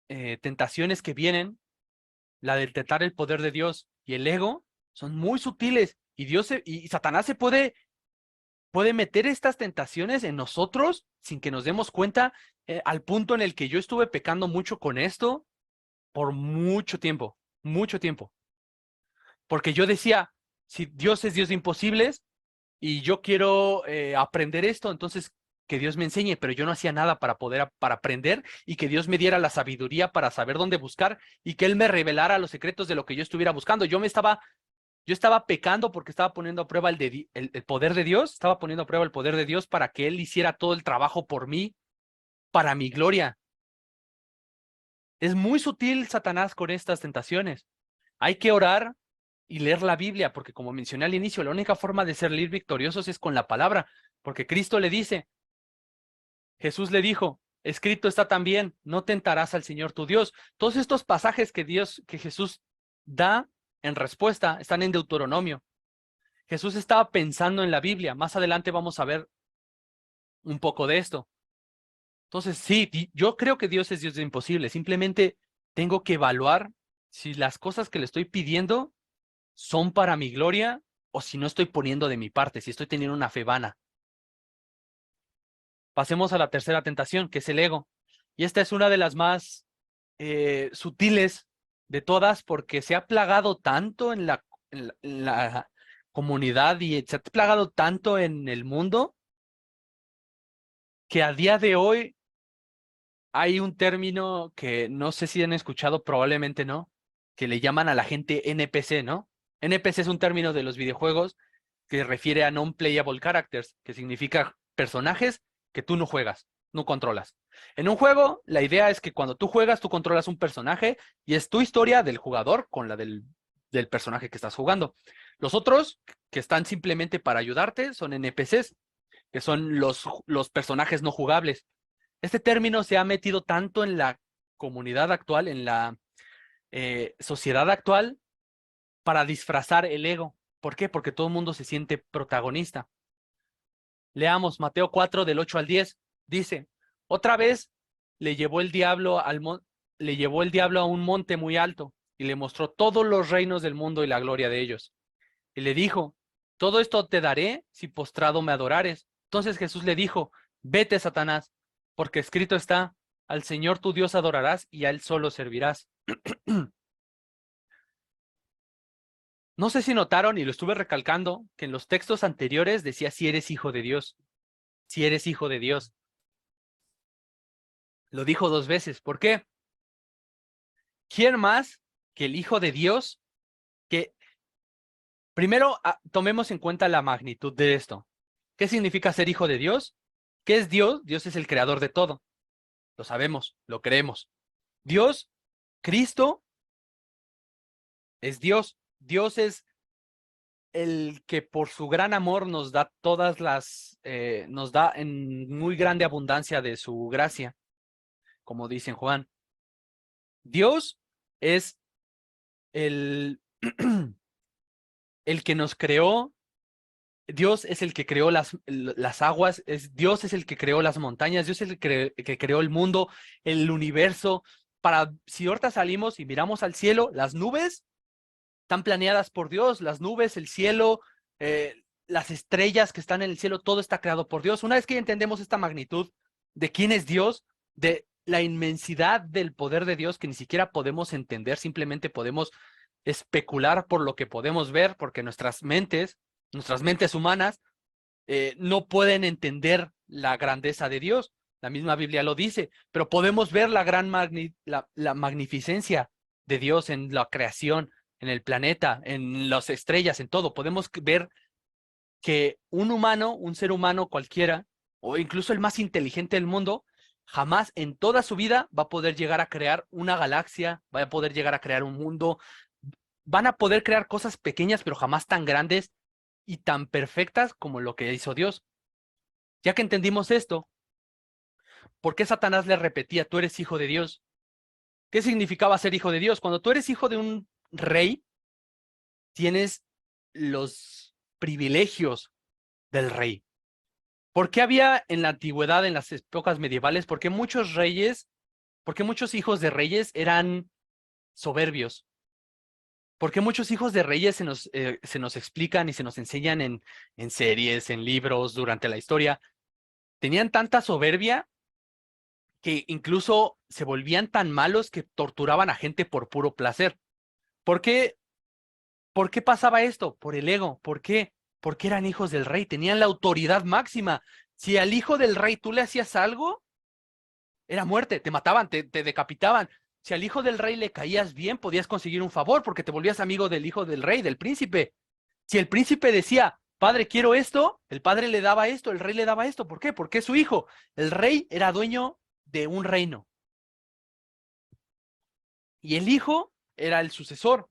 tentaciones que vienen, la del tentar el poder de Dios y el ego, son muy sutiles. Y Satanás se puede meter estas tentaciones en nosotros sin que nos demos cuenta, al punto en el que yo estuve pecando mucho con esto por mucho tiempo. Porque yo decía, si Dios es Dios de imposibles y yo quiero aprender esto, entonces que Dios me enseñe, pero yo no hacía nada para aprender, y que Dios me diera la sabiduría para saber dónde buscar y que Él me revelara los secretos de lo que yo estuviera buscando. Yo estaba pecando porque estaba poniendo a prueba el poder de Dios, estaba poniendo a prueba el poder de Dios para que Él hiciera todo el trabajo por mí, para mi gloria. Es muy sutil Satanás con estas tentaciones. Hay que orar y leer la Biblia, porque como mencioné al inicio, la única forma de salir victoriosos es con la palabra, porque Cristo le dice, Jesús le dijo, escrito está también, no tentarás al Señor tu Dios. Todos estos pasajes que Jesús da en respuesta están en Deuteronomio. Jesús estaba pensando en la Biblia. Más adelante vamos a ver un poco de esto. Entonces, sí, yo creo que Dios es Dios de imposible. Simplemente tengo que evaluar si las cosas que le estoy pidiendo son para mi gloria o si no estoy poniendo de mi parte, si estoy teniendo una fe vana. Pasemos a la tercera tentación, que es el ego. Y esta es una de las más sutiles de todas, porque se ha plagado tanto en la comunidad y se ha plagado tanto en el mundo, que a día de hoy hay un término que no sé si han escuchado, probablemente no, que le llaman a la gente NPC, ¿no? NPC es un término de los videojuegos que refiere a non-playable characters, que significa personajes que tú no juegas, no controlas. En un juego, la idea es que cuando tú juegas, tú controlas un personaje y es tu historia del jugador con la del personaje que estás jugando. Los otros, que están simplemente para ayudarte, son NPCs, que son los personajes no jugables. Este término se ha metido tanto en la comunidad actual, en la sociedad actual, para disfrazar el ego. ¿Por qué? Porque todo el mundo se siente protagonista. Leamos Mateo 4 del 8 al 10. Dice, otra vez le llevó el diablo a un monte muy alto y le mostró todos los reinos del mundo y la gloria de ellos. Y le dijo, todo esto te daré si postrado me adorares. Entonces Jesús le dijo, vete, Satanás, porque escrito está, al Señor tu Dios adorarás y a Él solo servirás. No sé si notaron, y lo estuve recalcando, que en los textos anteriores decía si eres hijo de Dios. Si eres hijo de Dios. Lo dijo 2 veces. ¿Por qué? ¿Quién más que el Hijo de Dios? Que primero tomemos en cuenta la magnitud de esto. ¿Qué significa ser hijo de Dios? ¿Qué es Dios? Dios es el creador de todo. Lo sabemos, lo creemos. Dios, Cristo, es Dios. Dios es el que por su gran amor nos da nos da en muy grande abundancia de su gracia, como dice en Juan. Dios es el que nos creó. Dios es el que creó las aguas, Dios es el que creó las montañas, Dios es el que creó el mundo, el universo. Si ahorita salimos y miramos al cielo, las nubes están planeadas por Dios, las nubes, el cielo, las estrellas que están en el cielo, todo está creado por Dios. Una vez que entendemos esta magnitud de quién es Dios, de la inmensidad del poder de Dios que ni siquiera podemos entender, simplemente podemos especular por lo que podemos ver, porque nuestras mentes humanas no pueden entender la grandeza de Dios. La misma Biblia lo dice, pero podemos ver la magnificencia de Dios en la creación, en el planeta, en las estrellas, en todo. Podemos ver que un ser humano cualquiera, o incluso el más inteligente del mundo, jamás en toda su vida va a poder llegar a crear una galaxia, va a poder llegar a crear un mundo. Van a poder crear cosas pequeñas, pero jamás tan grandes y tan perfectas como lo que hizo Dios. Ya que entendimos esto, ¿por qué Satanás le repetía, tú eres hijo de Dios? ¿Qué significaba ser hijo de Dios? Cuando tú eres hijo de un rey, tienes los privilegios del rey. ¿Por qué había en la antigüedad, en las épocas medievales, por qué muchos hijos de reyes eran soberbios? ¿Por qué muchos hijos de reyes se nos explican y se nos enseñan en series, en libros, durante la historia? Tenían tanta soberbia que incluso se volvían tan malos que torturaban a gente por puro placer. ¿Por qué pasaba esto? Por el ego. ¿Por qué? Porque eran hijos del rey, tenían la autoridad máxima. Si al hijo del rey tú le hacías algo, era muerte, te mataban, te decapitaban. Si al hijo del rey le caías bien, podías conseguir un favor porque te volvías amigo del hijo del rey, del príncipe. Si el príncipe decía, padre, quiero esto, el padre le daba esto, el rey le daba esto. ¿Por qué? Porque es su hijo. El rey era dueño de un reino. Y el hijo era el sucesor.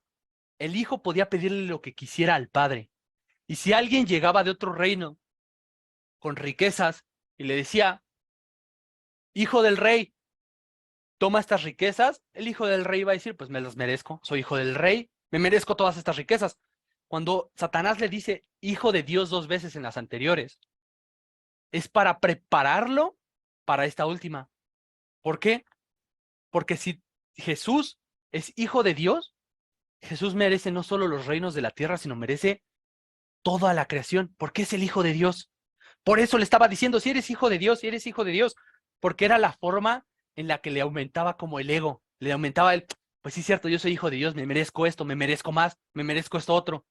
El hijo podía pedirle lo que quisiera al padre. Y si alguien llegaba de otro reino con riquezas y le decía, hijo del rey, toma estas riquezas, el hijo del rey iba a decir, pues me las merezco, soy hijo del rey, me merezco todas estas riquezas. Cuando Satanás le dice hijo de Dios 2 veces en las anteriores, es para prepararlo para esta última. ¿Por qué? Porque si Jesús es hijo de Dios, Jesús merece no solo los reinos de la tierra, sino merece toda la creación, porque es el hijo de Dios. Por eso le estaba diciendo, si eres hijo de Dios, si eres hijo de Dios, porque era la forma en la que le aumentaba como el ego, le aumentaba el, pues sí, cierto, yo soy hijo de Dios, me merezco esto, me merezco más, me merezco esto otro.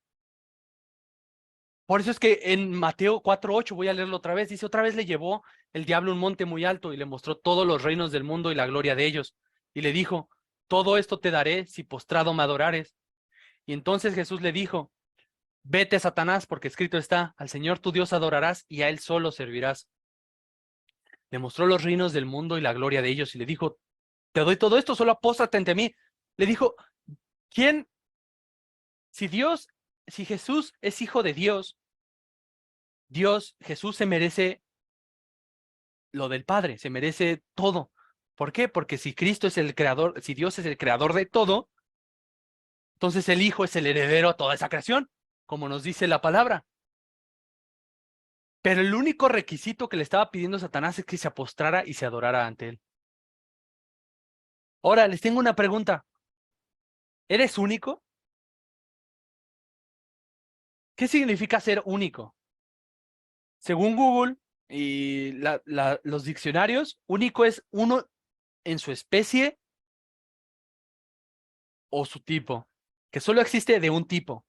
Por eso es que en Mateo 4:8, voy a leerlo otra vez, dice, otra vez le llevó el diablo a un monte muy alto y le mostró todos los reinos del mundo y la gloria de ellos. Y le dijo, todo esto te daré si postrado me adorares. Y entonces Jesús le dijo, vete, Satanás, porque escrito está, al Señor tu Dios adorarás y a Él solo servirás. Le mostró los reinos del mundo y la gloria de ellos y le dijo, te doy todo esto, solo apóstrate ante mí. Le dijo, ¿quién? Si Jesús es hijo de Dios, Jesús se merece lo del Padre, se merece todo. ¿Por qué? Porque si Cristo es el creador, si Dios es el creador de todo, entonces el Hijo es el heredero a toda esa creación, como nos dice la palabra. Pero el único requisito que le estaba pidiendo Satanás es que se postrara y se adorara ante él. Ahora, les tengo una pregunta. ¿Eres único? ¿Qué significa ser único? Según Google y los diccionarios, único es uno en su especie o su tipo, que solo existe de un tipo.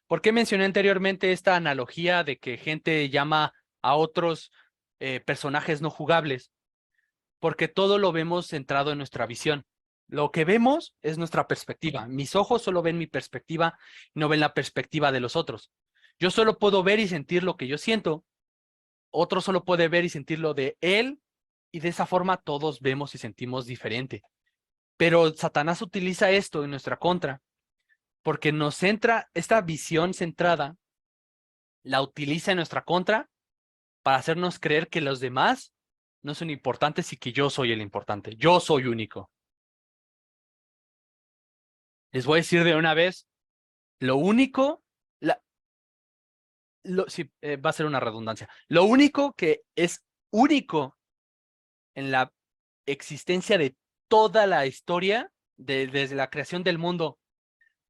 ¿Por qué mencioné anteriormente esta analogía de que gente llama a otros personajes no jugables? Porque todo lo vemos centrado en nuestra visión. Lo que vemos es nuestra perspectiva. Mis ojos solo ven mi perspectiva y no ven la perspectiva de los otros. Yo solo puedo ver y sentir lo que yo siento. Otro solo puede ver y sentir lo de él, y de esa forma todos vemos y sentimos diferente. Pero Satanás utiliza esto en nuestra contra, porque nos centra, esta visión centrada, la utiliza en nuestra contra para hacernos creer que los demás no son importantes y que yo soy el importante. Yo soy único. Les voy a decir de una vez, lo único, sí, va a ser una redundancia. Lo único que es único en la existencia de toda la historia, desde la creación del mundo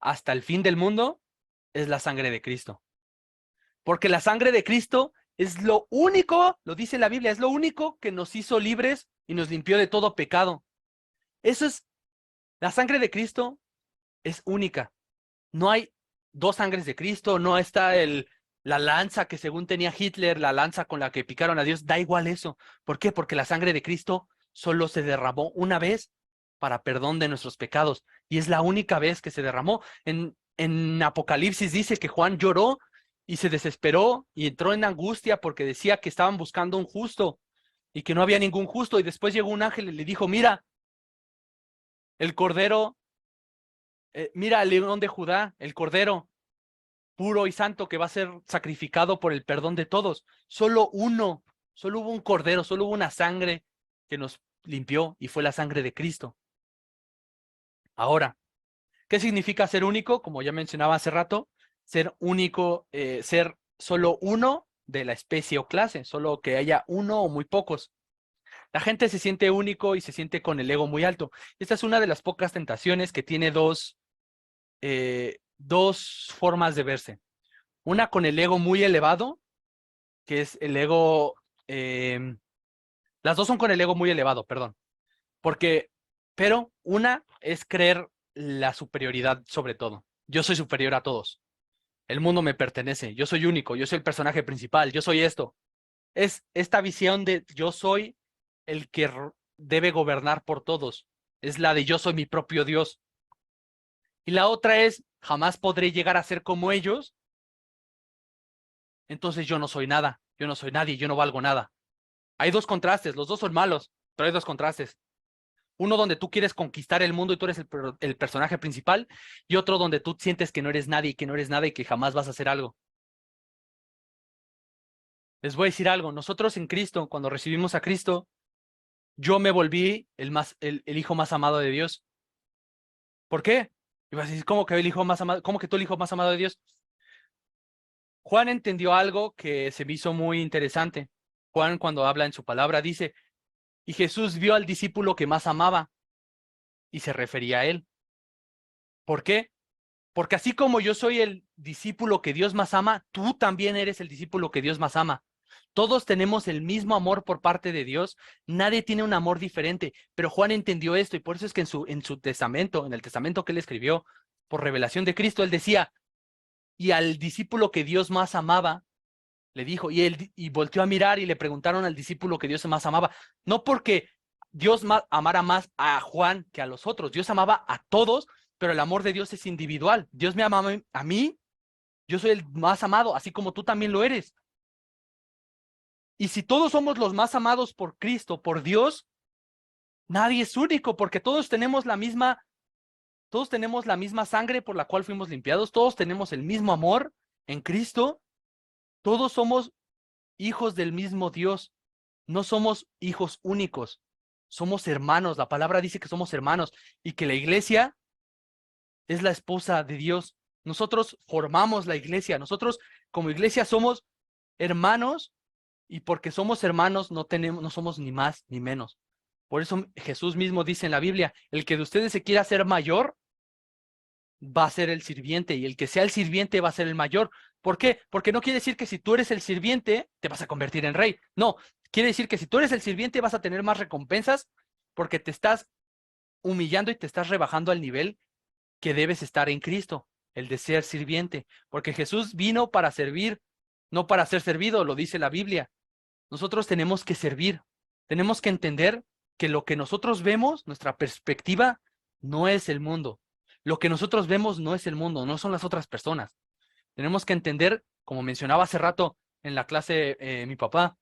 hasta el fin del mundo, es la sangre de Cristo. Porque la sangre de Cristo es lo único, lo dice la Biblia, es lo único que nos hizo libres y nos limpió de todo pecado. Eso es, la sangre de Cristo es única. No hay dos sangres de Cristo, no está la lanza que según tenía Hitler, la lanza con la que picaron a Dios, da igual eso. ¿Por qué? Porque la sangre de Cristo solo se derramó una vez para perdón de nuestros pecados, y es la única vez que se derramó. En Apocalipsis dice que Juan lloró y se desesperó y entró en angustia porque decía que estaban buscando un justo y que no había ningún justo, y después llegó un ángel y le dijo, mira, el Cordero, mira al León de Judá, el Cordero puro y santo que va a ser sacrificado por el perdón de todos. Solo hubo un Cordero, solo hubo una sangre que nos limpió, y fue la sangre de Cristo. Ahora, ¿qué significa ser único? Como ya mencionaba hace rato, ser único, ser solo uno de la especie o clase, solo que haya uno o muy pocos. La gente se siente único y se siente con el ego muy alto. Esta es una de las pocas tentaciones que tiene dos formas de verse. Una con el ego muy elevado, que es el ego, las dos son con el ego muy elevado, perdón. Pero una es creer la superioridad sobre todo. Yo soy superior a todos. El mundo me pertenece. Yo soy único. Yo soy el personaje principal. Yo soy esto. Es esta visión de yo soy el que debe gobernar por todos. Es la de yo soy mi propio Dios. Y la otra es jamás podré llegar a ser como ellos. Entonces yo no soy nada. Yo no soy nadie. Yo no valgo nada. Hay dos contrastes. Los dos son malos, pero hay dos contrastes. Uno donde tú quieres conquistar el mundo y tú eres el personaje principal, y otro donde tú sientes que no eres nadie y que no eres nada y que jamás vas a hacer algo. Les voy a decir algo. Nosotros en Cristo, cuando recibimos a Cristo, yo me volví el hijo más amado de Dios. ¿Por qué? Y vas a decir, ¿cómo que el hijo más amado? ¿Cómo que tú el hijo más amado de Dios? Juan entendió algo que se me hizo muy interesante. Juan, cuando habla en su palabra, dice, y Jesús vio al discípulo que más amaba, y se refería a él. ¿Por qué? Porque así como yo soy el discípulo que Dios más ama, tú también eres el discípulo que Dios más ama. Todos tenemos el mismo amor por parte de Dios. Nadie tiene un amor diferente. Pero Juan entendió esto, y por eso es que en su testamento, en el testamento que él escribió por revelación de Cristo, él decía, y al discípulo que Dios más amaba, le dijo, y volteó a mirar y le preguntaron al discípulo que Dios más amaba. No porque Dios amara más a Juan que a los otros. Dios amaba a todos, pero el amor de Dios es individual. Dios me ama a mí, yo soy el más amado, así como tú también lo eres. Y si todos somos los más amados por Cristo, por Dios, nadie es único, porque todos tenemos la misma sangre por la cual fuimos limpiados, todos tenemos el mismo amor en Cristo, todos somos hijos del mismo Dios, no somos hijos únicos, somos hermanos. La palabra dice que somos hermanos y que la iglesia es la esposa de Dios. Nosotros formamos la iglesia, nosotros como iglesia somos hermanos, y porque somos hermanos no somos ni más ni menos. Por eso Jesús mismo dice en la Biblia, el que de ustedes se quiera hacer mayor, va a ser el sirviente, y el que sea el sirviente va a ser el mayor. ¿Por qué? Porque no quiere decir que si tú eres el sirviente, te vas a convertir en rey. No, quiere decir que si tú eres el sirviente, vas a tener más recompensas, porque te estás humillando y te estás rebajando al nivel que debes estar en Cristo, el de ser sirviente. Porque Jesús vino para servir, no para ser servido, lo dice la Biblia. Nosotros tenemos que servir, tenemos que entender que lo que nosotros vemos, nuestra perspectiva, no es el mundo. Lo que nosotros vemos no es el mundo, no son las otras personas. Tenemos que entender, como mencionaba hace rato en la clase mi papá,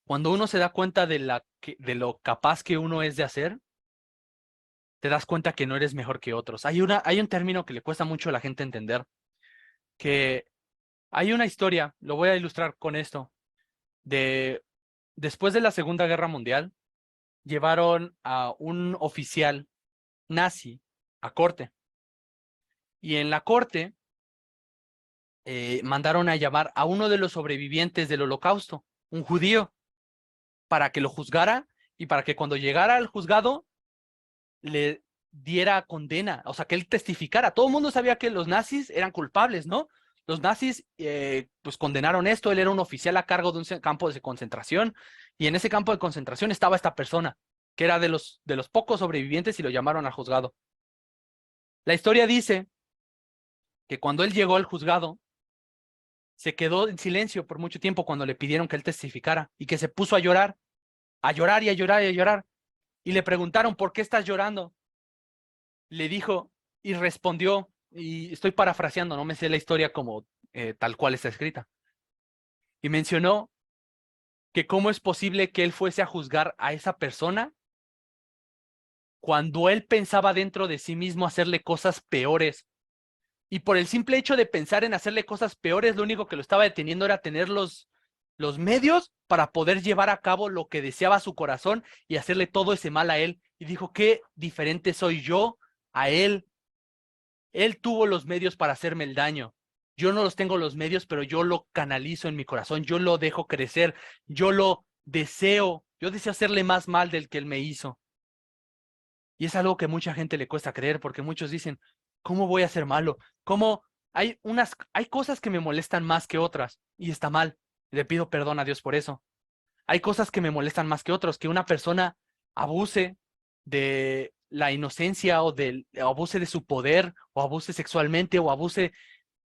cuando uno se da cuenta de lo capaz que uno es de hacer, te das cuenta que no eres mejor que otros. Hay un término que le cuesta mucho a la gente entender, que hay una historia, lo voy a ilustrar con esto, después de la Segunda Guerra Mundial, llevaron a un oficial nazi a corte. Y en la corte mandaron a llamar a uno de los sobrevivientes del Holocausto, un judío, para que lo juzgara y para que cuando llegara al juzgado le diera condena, o sea, que él testificara. Todo el mundo sabía que los nazis eran culpables, ¿no? Los nazis pues condenaron esto, él era un oficial a cargo de un campo de concentración, y en ese campo de concentración estaba esta persona, que era de los pocos sobrevivientes, y lo llamaron al juzgado. La historia dice que cuando él llegó al juzgado, se quedó en silencio por mucho tiempo cuando le pidieron que él testificara, y que se puso a llorar y a llorar y a llorar. Y le preguntaron, ¿por qué estás llorando? Le dijo y respondió, y estoy parafraseando, no me sé la historia como tal cual está escrita. Y mencionó que cómo es posible que él fuese a juzgar a esa persona cuando él pensaba dentro de sí mismo hacerle cosas peores. Y por el simple hecho de pensar en hacerle cosas peores, lo único que lo estaba deteniendo era tener los medios para poder llevar a cabo lo que deseaba su corazón y hacerle todo ese mal a él. Y dijo, qué diferente soy yo a él. Él tuvo los medios para hacerme el daño. Yo no los tengo los medios, pero yo lo canalizo en mi corazón. Yo lo dejo crecer. Yo lo deseo. Yo deseo hacerle más mal del que él me hizo. Y es algo que mucha gente le cuesta creer, porque muchos dicen, ¿cómo voy a ser malo? ¿Cómo? Hay cosas que me molestan más que otras, y está mal. Le pido perdón a Dios por eso. Hay cosas que me molestan más que otros, que una persona abuse de la inocencia o abuse de su poder, o abuse sexualmente, o abuse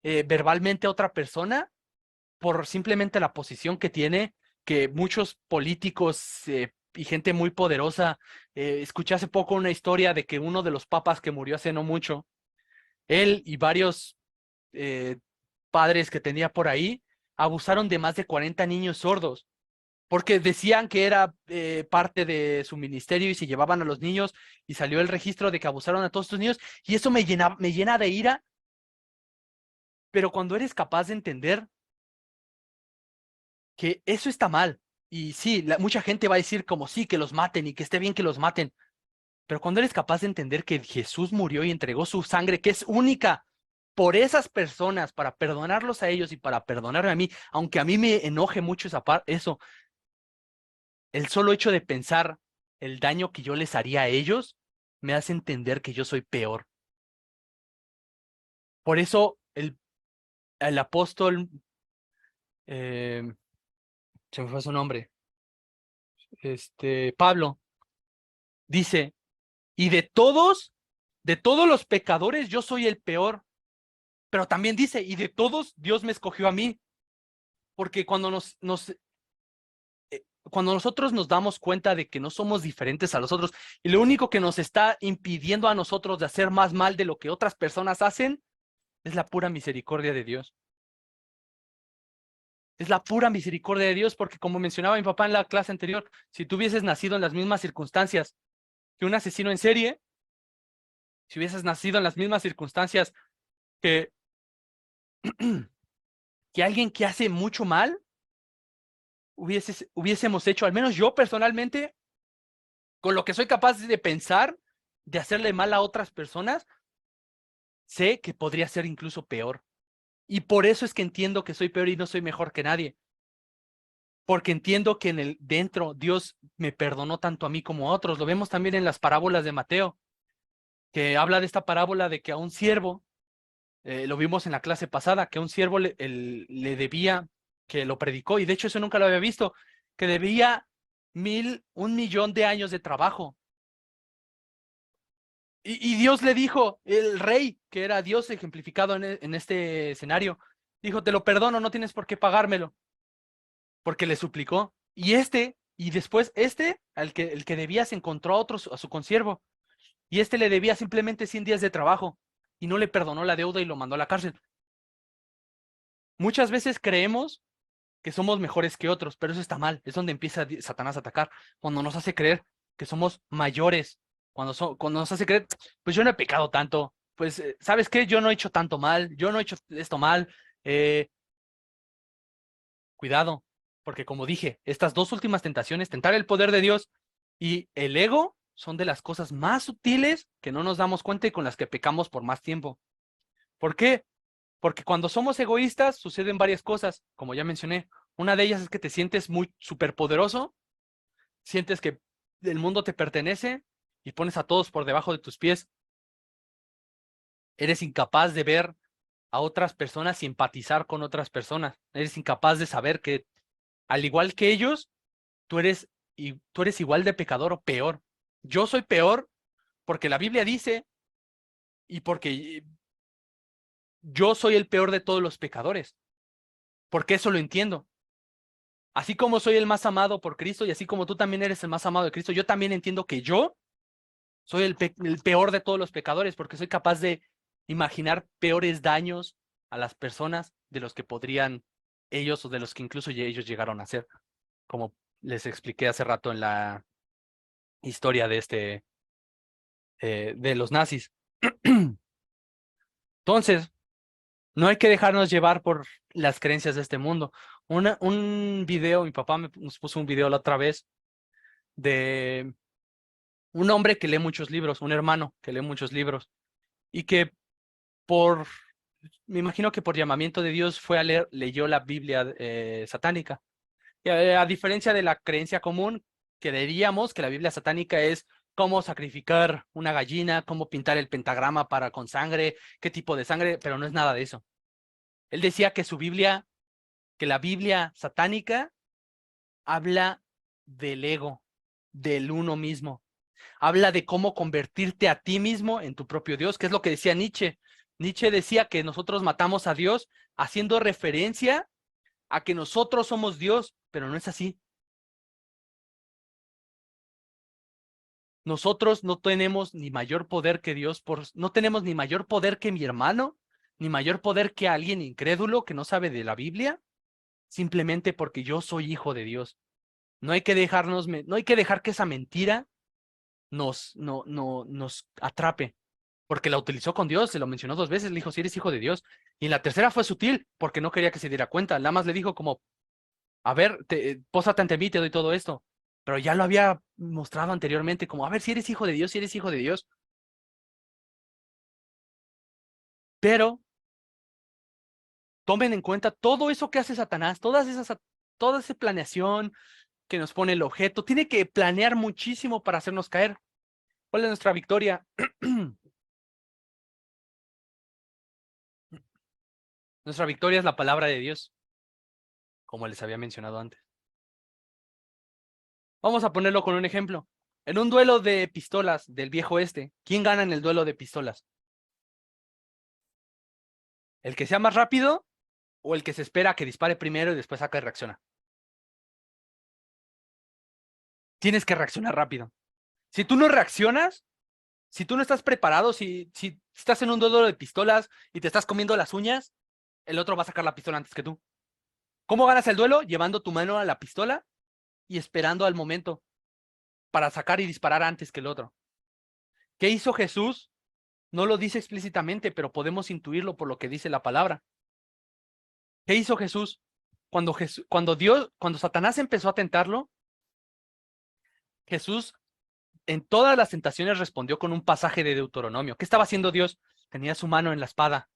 verbalmente a otra persona por simplemente la posición que tiene, que muchos políticos y gente muy poderosa, escuché hace poco una historia de que uno de los papas que murió hace no mucho, él y varios padres que tenía por ahí, abusaron de más de 40 niños sordos, porque decían que era parte de su ministerio y se llevaban a los niños, y salió el registro de que abusaron a todos estos niños, y eso me llena de ira. Pero cuando eres capaz de entender que eso está mal, y sí, mucha gente va a decir como sí, que los maten y que esté bien que los maten, pero cuando eres capaz de entender que Jesús murió y entregó su sangre, que es única, por esas personas, para perdonarlos a ellos y para perdonarme a mí, aunque a mí me enoje mucho eso, el solo hecho de pensar el daño que yo les haría a ellos, me hace entender que yo soy peor. Por eso el apóstol, se me fue su nombre, Pablo, dice, y de todos los pecadores yo soy el peor, pero también dice, y de todos Dios me escogió a mí, porque cuando cuando nosotros nos damos cuenta de que no somos diferentes a los otros y lo único que nos está impidiendo a nosotros de hacer más mal de lo que otras personas hacen es la pura misericordia de Dios. Es la pura misericordia de Dios, porque como mencionaba mi papá en la clase anterior, si tú hubieses nacido en las mismas circunstancias que un asesino en serie, si hubieses nacido en las mismas circunstancias que, que alguien que hace mucho mal, hubiésemos hecho, al menos yo personalmente, con lo que soy capaz de pensar, de hacerle mal a otras personas, sé que podría ser incluso peor. Y por eso es que entiendo que soy peor y no soy mejor que nadie. Porque entiendo que dentro Dios me perdonó tanto a mí como a otros. Lo vemos también en las parábolas de Mateo, que habla de esta parábola de que a un siervo, lo vimos en la clase pasada, que a un siervo le debía, que lo predicó, y de hecho eso nunca lo había visto, que debía 1,000,000 de años de trabajo. Y Dios le dijo, el rey, que era Dios ejemplificado en este escenario, dijo, te lo perdono, no tienes por qué pagármelo, porque le suplicó. Y después el que debía, se encontró a su consiervo, y le debía simplemente 100 días de trabajo, y no le perdonó la deuda y lo mandó a la cárcel. Muchas veces creemos que somos mejores que otros, pero eso está mal. Es donde empieza Satanás a atacar, cuando nos hace creer que somos mayores, cuando nos hace creer, pues yo no he pecado tanto, pues, ¿sabes qué? Yo no he hecho tanto mal, yo no he hecho esto mal. Cuidado, porque como dije, estas dos últimas tentaciones, tentar el poder de Dios y el ego, son de las cosas más sutiles que no nos damos cuenta y con las que pecamos por más tiempo. ¿Por qué? Porque cuando somos egoístas suceden varias cosas, como ya mencioné. Una de ellas es que te sientes muy superpoderoso, sientes que el mundo te pertenece y pones a todos por debajo de tus pies. Eres incapaz de ver a otras personas y empatizar con otras personas. Eres incapaz de saber que, al igual que ellos, tú eres igual de pecador o peor. Yo soy peor porque la Biblia dice y porque yo soy el peor de todos los pecadores, porque eso lo entiendo. Así como soy el más amado por Cristo y así como tú también eres el más amado de Cristo, yo también entiendo que yo soy el peor de todos los pecadores, porque soy capaz de imaginar peores daños a las personas de los que podrían ellos o de los que incluso ellos llegaron a ser, como les expliqué hace rato en la historia de los nazis. Entonces, no hay que dejarnos llevar por las creencias de este mundo. Un video, mi papá nos puso un video la otra vez de un hombre que lee muchos libros, un hermano que lee muchos libros y que me imagino que por llamamiento de Dios fue a leyó la Biblia satánica. Y a diferencia de la creencia común, creeríamos que la Biblia satánica es cómo sacrificar una gallina, cómo pintar el pentagrama con sangre, qué tipo de sangre, pero no es nada de eso. Él decía que que la Biblia satánica habla del ego, del uno mismo. Habla de cómo convertirte a ti mismo en tu propio Dios, que es lo que decía Nietzsche. Nietzsche decía que nosotros matamos a Dios haciendo referencia a que nosotros somos Dios, pero no es así. Nosotros no tenemos ni mayor poder que Dios, no tenemos ni mayor poder que mi hermano, ni mayor poder que alguien incrédulo que no sabe de la Biblia, simplemente porque yo soy hijo de Dios. No hay que dejar que esa mentira nos atrape, porque la utilizó con Dios, se lo mencionó 2 veces, le dijo, si eres hijo de Dios, y en la tercera fue sutil, porque no quería que se diera cuenta, nada más le dijo como, a ver, pósate ante mí, te doy todo esto, pero ya lo había mostrado anteriormente, como, a ver, si eres hijo de Dios, si eres hijo de Dios, pero tomen en cuenta todo eso que hace Satanás, toda esa planeación que nos pone el objeto, tiene que planear muchísimo para hacernos caer. ¿Cuál es nuestra victoria? Nuestra victoria es la palabra de Dios, como les había mencionado antes. Vamos a ponerlo con un ejemplo. En un duelo de pistolas del viejo oeste, ¿quién gana en el duelo de pistolas? ¿El que sea más rápido o el que se espera a que dispare primero y después saca y reacciona? tienes que reaccionar rápido. Si tú no reaccionas, si tú no estás preparado, si estás en un duelo de pistolas y te estás comiendo las uñas, el otro va a sacar la pistola antes que tú. ¿Cómo ganas el duelo? Llevando tu mano a la pistola y esperando al momento para sacar y disparar antes que el otro. ¿Qué hizo Jesús? No lo dice explícitamente, pero podemos intuirlo por lo que dice la palabra. ¿Qué hizo Jesús? Cuando Satanás empezó a tentarlo, Jesús en todas las tentaciones respondió con un pasaje de Deuteronomio. ¿Qué estaba haciendo Dios? Tenía su mano en la espada.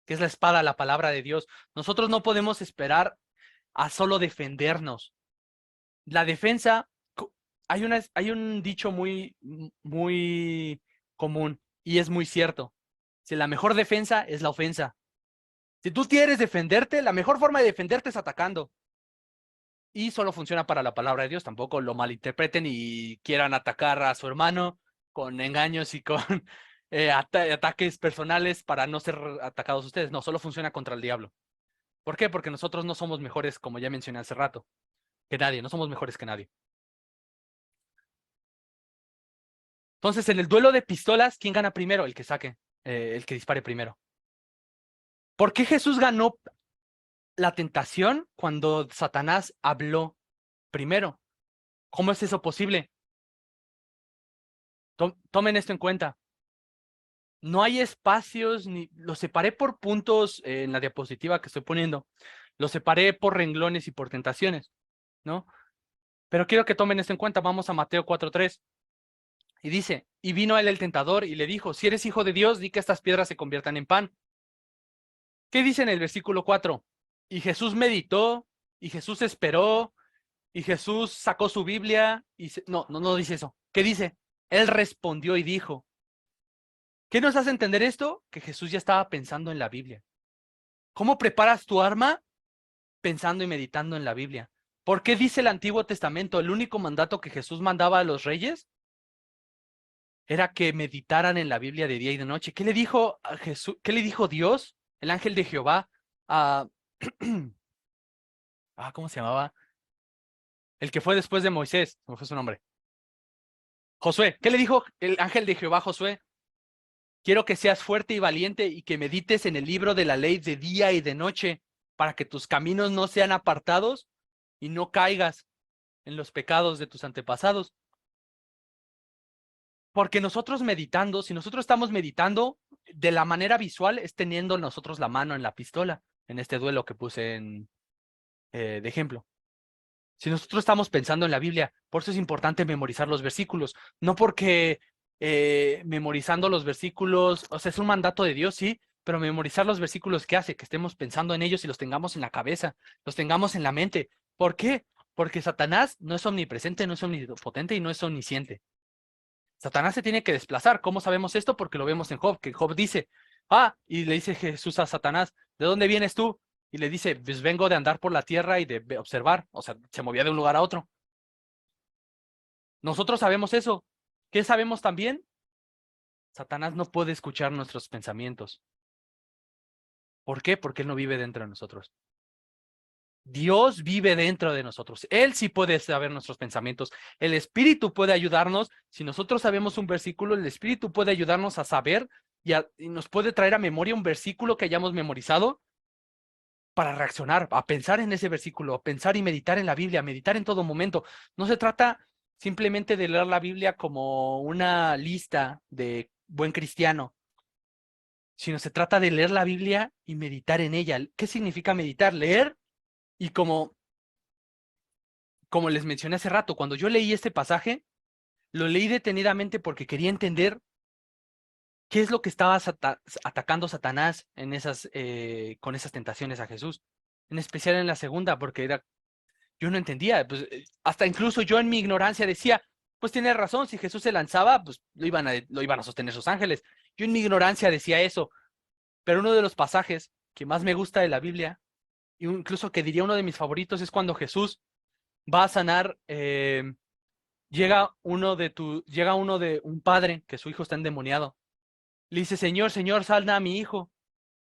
¿Qué es la espada? La palabra de Dios. Nosotros no podemos esperar a solo defendernos. La defensa, hay un dicho muy común y es muy cierto. Si la mejor defensa es la ofensa. Si tú quieres defenderte, la mejor forma de defenderte es atacando. Y solo funciona para la palabra de Dios. Tampoco lo malinterpreten y quieran atacar a su hermano con engaños y con ataques personales para no ser atacados ustedes. No, solo funciona contra el diablo. ¿Por qué? Porque nosotros no somos mejores, como ya mencioné hace rato, que nadie. No somos mejores que nadie. Entonces, en el duelo de pistolas, ¿quién gana primero? El que dispare primero. ¿Por qué Jesús ganó la tentación cuando Satanás habló primero? ¿Cómo es eso posible? Tomen esto en cuenta. No hay espacios, los separé por puntos en la diapositiva que estoy poniendo. Los separé por renglones y por tentaciones, ¿no? Pero quiero que tomen esto en cuenta. Vamos a Mateo 4:3. Y dice, y vino a él el tentador y le dijo, si eres hijo de Dios, di que estas piedras se conviertan en pan. ¿Qué dice en el versículo 4? Y Jesús meditó, y Jesús esperó, y Jesús sacó su Biblia, y no dice eso. ¿Qué dice? Él respondió y dijo. ¿Qué nos hace entender esto? Que Jesús ya estaba pensando en la Biblia. ¿Cómo preparas tu arma? Pensando y meditando en la Biblia. ¿Por qué dice el Antiguo Testamento, el único mandato que Jesús mandaba a los reyes era que meditaran en la Biblia de día y de noche? ¿Qué le dijo a Jesús? ¿Qué le dijo Dios, el ángel de Jehová, a ¿cómo se llamaba? El que fue después de Moisés, ¿cómo fue su nombre? Josué. ¿Qué le dijo el ángel de Jehová a Josué? Quiero que seas fuerte y valiente y que medites en el libro de la ley de día y de noche para que tus caminos no sean apartados y no caigas en los pecados de tus antepasados. Porque nosotros meditando, si nosotros estamos meditando de la manera visual, es teniendo nosotros la mano en la pistola, en este duelo que puse de ejemplo. Si nosotros estamos pensando en la Biblia, por eso es importante memorizar los versículos, no porque memorizando los versículos, o sea, es un mandato de Dios, sí, pero memorizar los versículos, ¿qué hace? Que estemos pensando en ellos y los tengamos en la cabeza, los tengamos en la mente. ¿Por qué? Porque Satanás no es omnipresente, no es omnipotente y no es omnisciente. Satanás se tiene que desplazar. ¿Cómo sabemos esto? Porque lo vemos en Job, que Job dice, y le dice Jesús a Satanás, ¿de dónde vienes tú? Y le dice, pues vengo de andar por la tierra y de observar. O sea, se movía de un lugar a otro. Nosotros sabemos eso. ¿Qué sabemos también? Satanás no puede escuchar nuestros pensamientos. ¿Por qué? Porque él no vive dentro de nosotros. Dios vive dentro de nosotros. Él sí puede saber nuestros pensamientos. El Espíritu puede ayudarnos. Si nosotros sabemos un versículo, el Espíritu puede ayudarnos a saber y nos puede traer a memoria un versículo que hayamos memorizado para reaccionar, a pensar en ese versículo, a pensar y meditar en la Biblia, meditar en todo momento. No se trata simplemente de leer la Biblia como una lista de buen cristiano, sino se trata de leer la Biblia y meditar en ella. ¿Qué significa meditar? Leer y como les mencioné hace rato, cuando yo leí este pasaje, lo leí detenidamente porque quería entender qué es lo que estaba atacando Satanás con esas tentaciones a Jesús, en especial en la segunda, porque yo no entendía, pues hasta incluso yo en mi ignorancia decía, pues tiene razón, si Jesús se lanzaba, pues lo iban a sostener sus ángeles. Yo en mi ignorancia decía eso, pero uno de los pasajes que más me gusta de la Biblia, y incluso que diría uno de mis favoritos, es cuando Jesús va a sanar, llega uno de un padre que su hijo está endemoniado. Le dice, Señor, sana a mi hijo.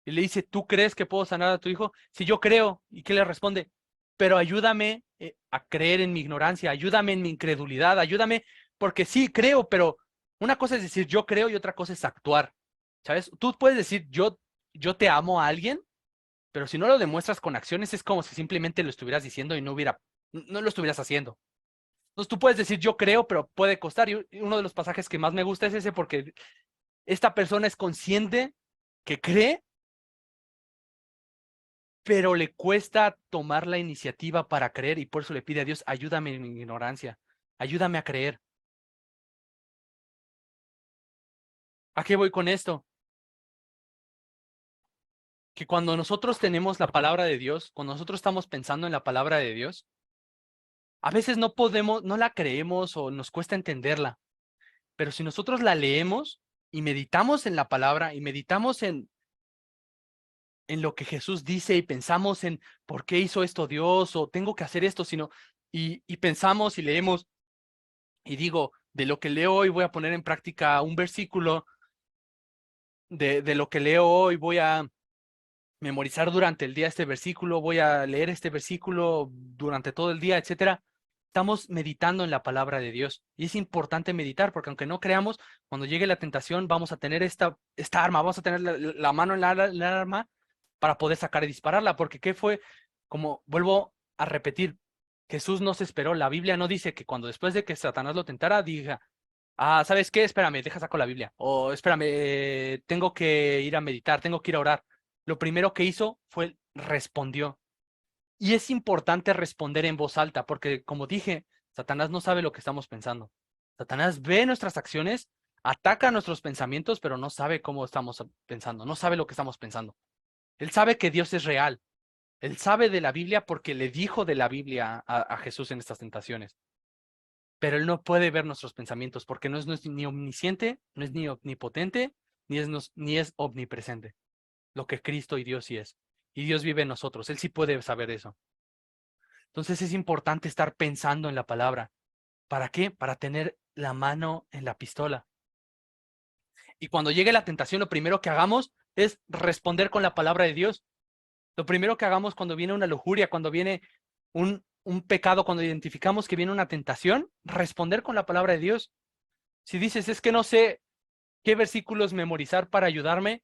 Y le dice, ¿tú crees que puedo sanar a tu hijo? Si yo creo. ¿Y qué le responde? pero ayúdame a creer en mi ignorancia, ayúdame en mi incredulidad, ayúdame, porque sí creo, pero una cosa es decir yo creo y otra cosa es actuar, ¿sabes? Tú puedes decir yo te amo a alguien, pero si no lo demuestras con acciones es como si simplemente lo estuvieras diciendo y no lo estuvieras haciendo. Entonces tú puedes decir yo creo, pero puede costar. Y uno de los pasajes que más me gusta es ese porque esta persona es consciente que cree, pero le cuesta tomar la iniciativa para creer y por eso le pide a Dios, ayúdame en mi ignorancia, ayúdame a creer. ¿A qué voy con esto? Que cuando nosotros tenemos la palabra de Dios, cuando nosotros estamos pensando en la palabra de Dios, a veces no la creemos o nos cuesta entenderla, pero si nosotros la leemos y meditamos en la palabra y meditamos en lo que Jesús dice y pensamos en por qué hizo esto Dios o tengo que hacer esto, y pensamos y leemos y digo, de lo que leo hoy voy a poner en práctica un versículo, de lo que leo hoy voy a memorizar durante el día este versículo, voy a leer este versículo durante todo el día, etcétera. Estamos meditando en la palabra de Dios y es importante meditar porque aunque no creamos, cuando llegue la tentación vamos a tener esta arma, vamos a tener la mano en la arma para poder sacar y dispararla, porque ¿qué fue? Como vuelvo a repetir, Jesús no se esperó, la Biblia no dice que cuando después de que Satanás lo tentara, diga, ¿sabes qué? Espérame, saco la Biblia, o espérame, tengo que ir a meditar, tengo que ir a orar. Lo primero que hizo fue respondió. Y es importante responder en voz alta, porque como dije, Satanás no sabe lo que estamos pensando. Satanás ve nuestras acciones, ataca nuestros pensamientos, pero no sabe cómo estamos pensando, no sabe lo que estamos pensando. Él sabe que Dios es real. Él sabe de la Biblia porque le dijo de la Biblia a Jesús en estas tentaciones. Pero él no puede ver nuestros pensamientos porque no es ni omnisciente, no es ni omnipotente, ni es omnipresente. Lo que Cristo y Dios sí es. Y Dios vive en nosotros. Él sí puede saber eso. Entonces es importante estar pensando en la palabra. ¿Para qué? Para tener la mano en la pistola. Y cuando llegue la tentación, lo primero que hagamos es responder con la palabra de Dios. Lo primero que hagamos cuando viene una lujuria, cuando viene un pecado, cuando identificamos que viene una tentación, responder con la palabra de Dios. Si dices, es que no sé qué versículos memorizar para ayudarme,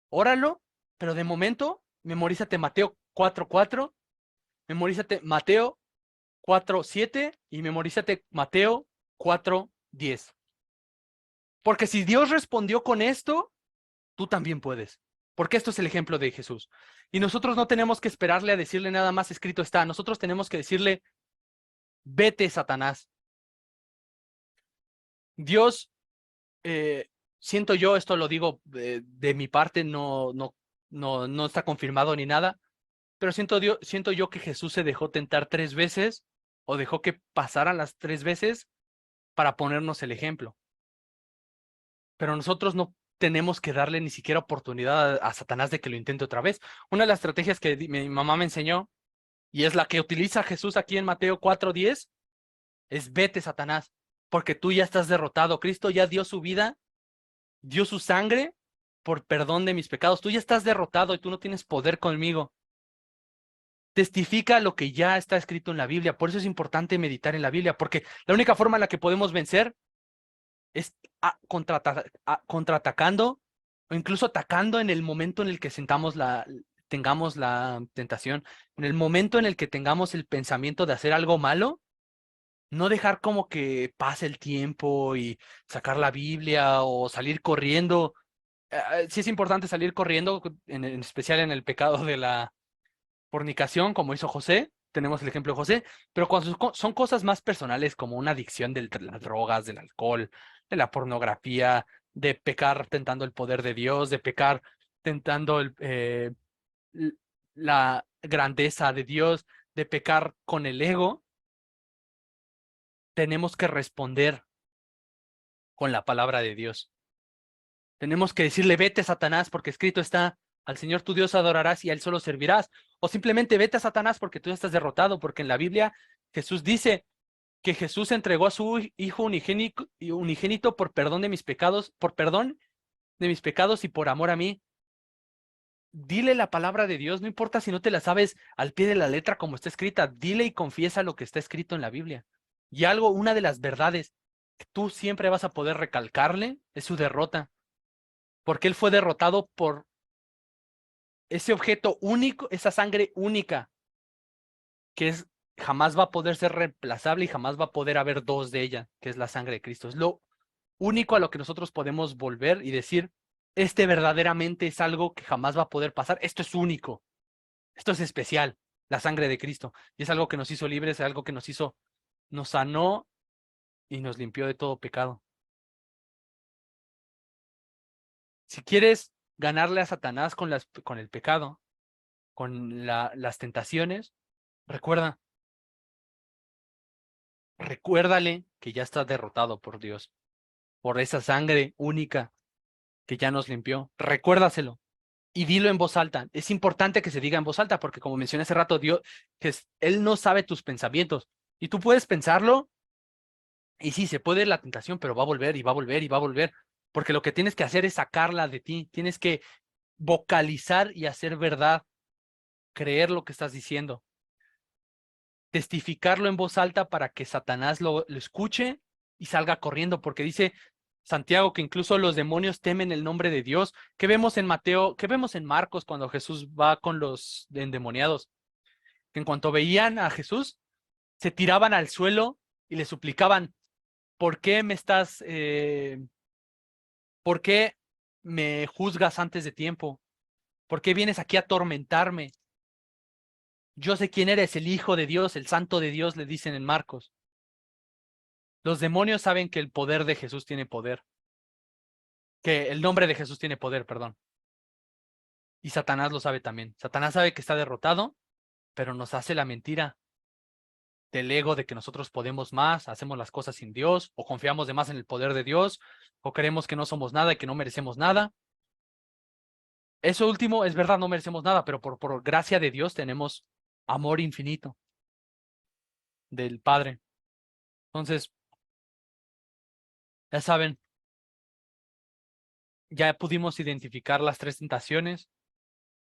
óralo, pero de momento, memorízate Mateo 4:4, memorízate Mateo 4:7 y memorízate Mateo 4:10. Porque si Dios respondió con esto, tú también puedes. Porque esto es el ejemplo de Jesús. Y nosotros no tenemos que esperarle a decirle nada más escrito está. Nosotros tenemos que decirle, vete, Satanás. Dios, siento yo, esto lo digo de mi parte, no está confirmado ni nada, pero siento yo que Jesús se dejó tentar 3 veces o dejó que pasaran las 3 veces para ponernos el ejemplo. Pero nosotros no tenemos que darle ni siquiera oportunidad a Satanás de que lo intente otra vez. Una de las estrategias que mi mamá me enseñó, y es la que utiliza Jesús aquí en Mateo 4:10, es vete, Satanás, porque tú ya estás derrotado. Cristo ya dio su vida, dio su sangre por perdón de mis pecados. Tú ya estás derrotado y tú no tienes poder conmigo. Testifica lo que ya está escrito en la Biblia. Por eso es importante meditar en la Biblia, porque la única forma en la que podemos vencer es contraatacando o incluso atacando en el momento en el que tengamos la tentación, en el momento en el que tengamos el pensamiento de hacer algo malo, no dejar como que pase el tiempo y sacar la Biblia o salir corriendo. Sí es importante salir corriendo, en especial en el pecado de la fornicación, como hizo José. Tenemos el ejemplo de José, pero cuando son cosas más personales como una adicción de las drogas, del alcohol, de la pornografía, de pecar tentando el poder de Dios, de pecar tentando la grandeza de Dios, de pecar con el ego, tenemos que responder con la palabra de Dios. Tenemos que decirle, vete, Satanás, porque escrito está, al Señor tu Dios adorarás y a Él solo servirás. O simplemente vete a Satanás porque tú ya estás derrotado, porque en la Biblia Jesús dice que Jesús entregó a su Hijo unigénito por perdón de mis pecados, y por amor a mí. dile la palabra de Dios, no importa si no te la sabes al pie de la letra como está escrita, dile y confiesa lo que está escrito en la Biblia. Y una de las verdades que tú siempre vas a poder recalcarle es su derrota, porque él fue derrotado por ese objeto único, esa sangre única, que jamás va a poder ser reemplazable y jamás va a poder haber dos de ella, que es la sangre de Cristo. Es lo único a lo que nosotros podemos volver y decir, verdaderamente es algo que jamás va a poder pasar, esto es único, esto es especial, la sangre de Cristo. Y es algo que nos hizo libres, es algo que nos sanó y nos limpió de todo pecado. Si quieres ganarle a Satanás con el pecado, con las tentaciones, recuérdale que ya está derrotado por Dios, por esa sangre única que ya nos limpió. Recuérdaselo y dilo en voz alta. Es importante que se diga en voz alta porque, como mencioné hace rato, Dios, Él no sabe tus pensamientos y tú puedes pensarlo y sí, se puede ir la tentación, pero va a volver y va a volver y va a volver, porque lo que tienes que hacer es sacarla de ti. Tienes que vocalizar y hacer verdad, creer lo que estás diciendo, testificarlo en voz alta para que Satanás lo escuche y salga corriendo, porque dice Santiago que incluso los demonios temen el nombre de Dios. ¿Qué vemos en Mateo? ¿Qué vemos en Marcos cuando Jesús va con los endemoniados? Que en cuanto veían a Jesús, se tiraban al suelo y le suplicaban, ¿por qué por qué me juzgas antes de tiempo? ¿Por qué vienes aquí a atormentarme? Yo sé quién eres, el Hijo de Dios, el Santo de Dios, le dicen en Marcos. Los demonios saben que el poder de Jesús tiene poder. Que el nombre de Jesús tiene poder, perdón. Y Satanás lo sabe también. Satanás sabe que está derrotado, pero nos hace la mentira del ego de que nosotros podemos más, hacemos las cosas sin Dios, o confiamos de más en el poder de Dios, o creemos que no somos nada y que no merecemos nada. Eso último es verdad, no merecemos nada, pero por gracia de Dios tenemos amor infinito del Padre. Entonces, ya saben, ya pudimos identificar las tres tentaciones.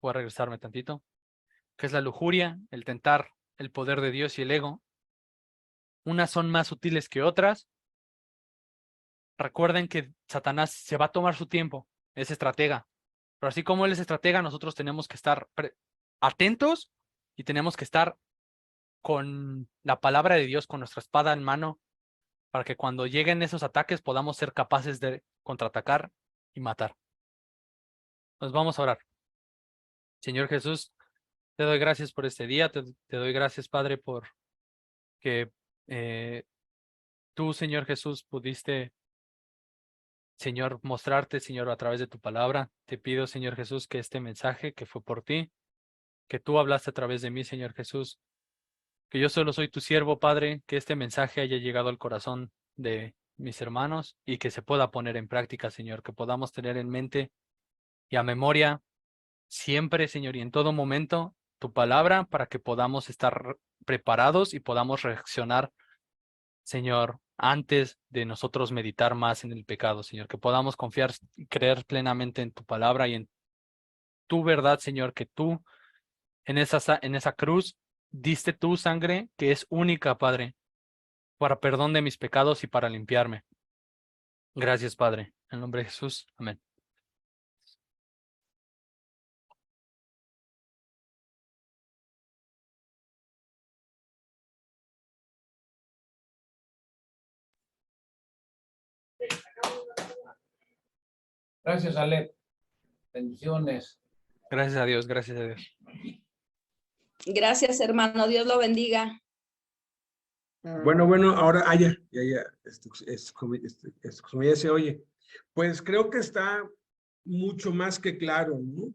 Voy a regresarme tantito. Que es la lujuria, el tentar el poder de Dios y el ego. Unas son más sutiles que otras. Recuerden que Satanás se va a tomar su tiempo, es estratega. Pero así como él es estratega, nosotros tenemos que estar atentos y tenemos que estar con la palabra de Dios, con nuestra espada en mano, para que cuando lleguen esos ataques podamos ser capaces de contraatacar y matar. Nos vamos a orar. Señor Jesús, te doy gracias por este día, te doy gracias, Padre, por que tú, Señor Jesús, pudiste, Señor, mostrarte, Señor, a través de tu palabra. Te pido, Señor Jesús, que este mensaje que fue por ti, que tú hablaste a través de mí, Señor Jesús, que yo solo soy tu siervo, Padre, que este mensaje haya llegado al corazón de mis hermanos y que se pueda poner en práctica, Señor, que podamos tener en mente y a memoria siempre, Señor, y en todo momento tu palabra para que podamos estar preparados y podamos reaccionar, Señor, antes de nosotros meditar más en el pecado, Señor, que podamos confiar y creer plenamente en tu palabra y en tu verdad, Señor, que tú en esa cruz diste tu sangre que es única, Padre, para perdón de mis pecados y para limpiarme. Gracias, Padre. En el nombre de Jesús. Amén. Gracias, Ale. Bendiciones. Gracias a Dios, gracias a Dios. Gracias, hermano. Dios lo bendiga. Bueno, ahora, ya, es como ya se oye. Pues creo que está mucho más que claro, ¿no?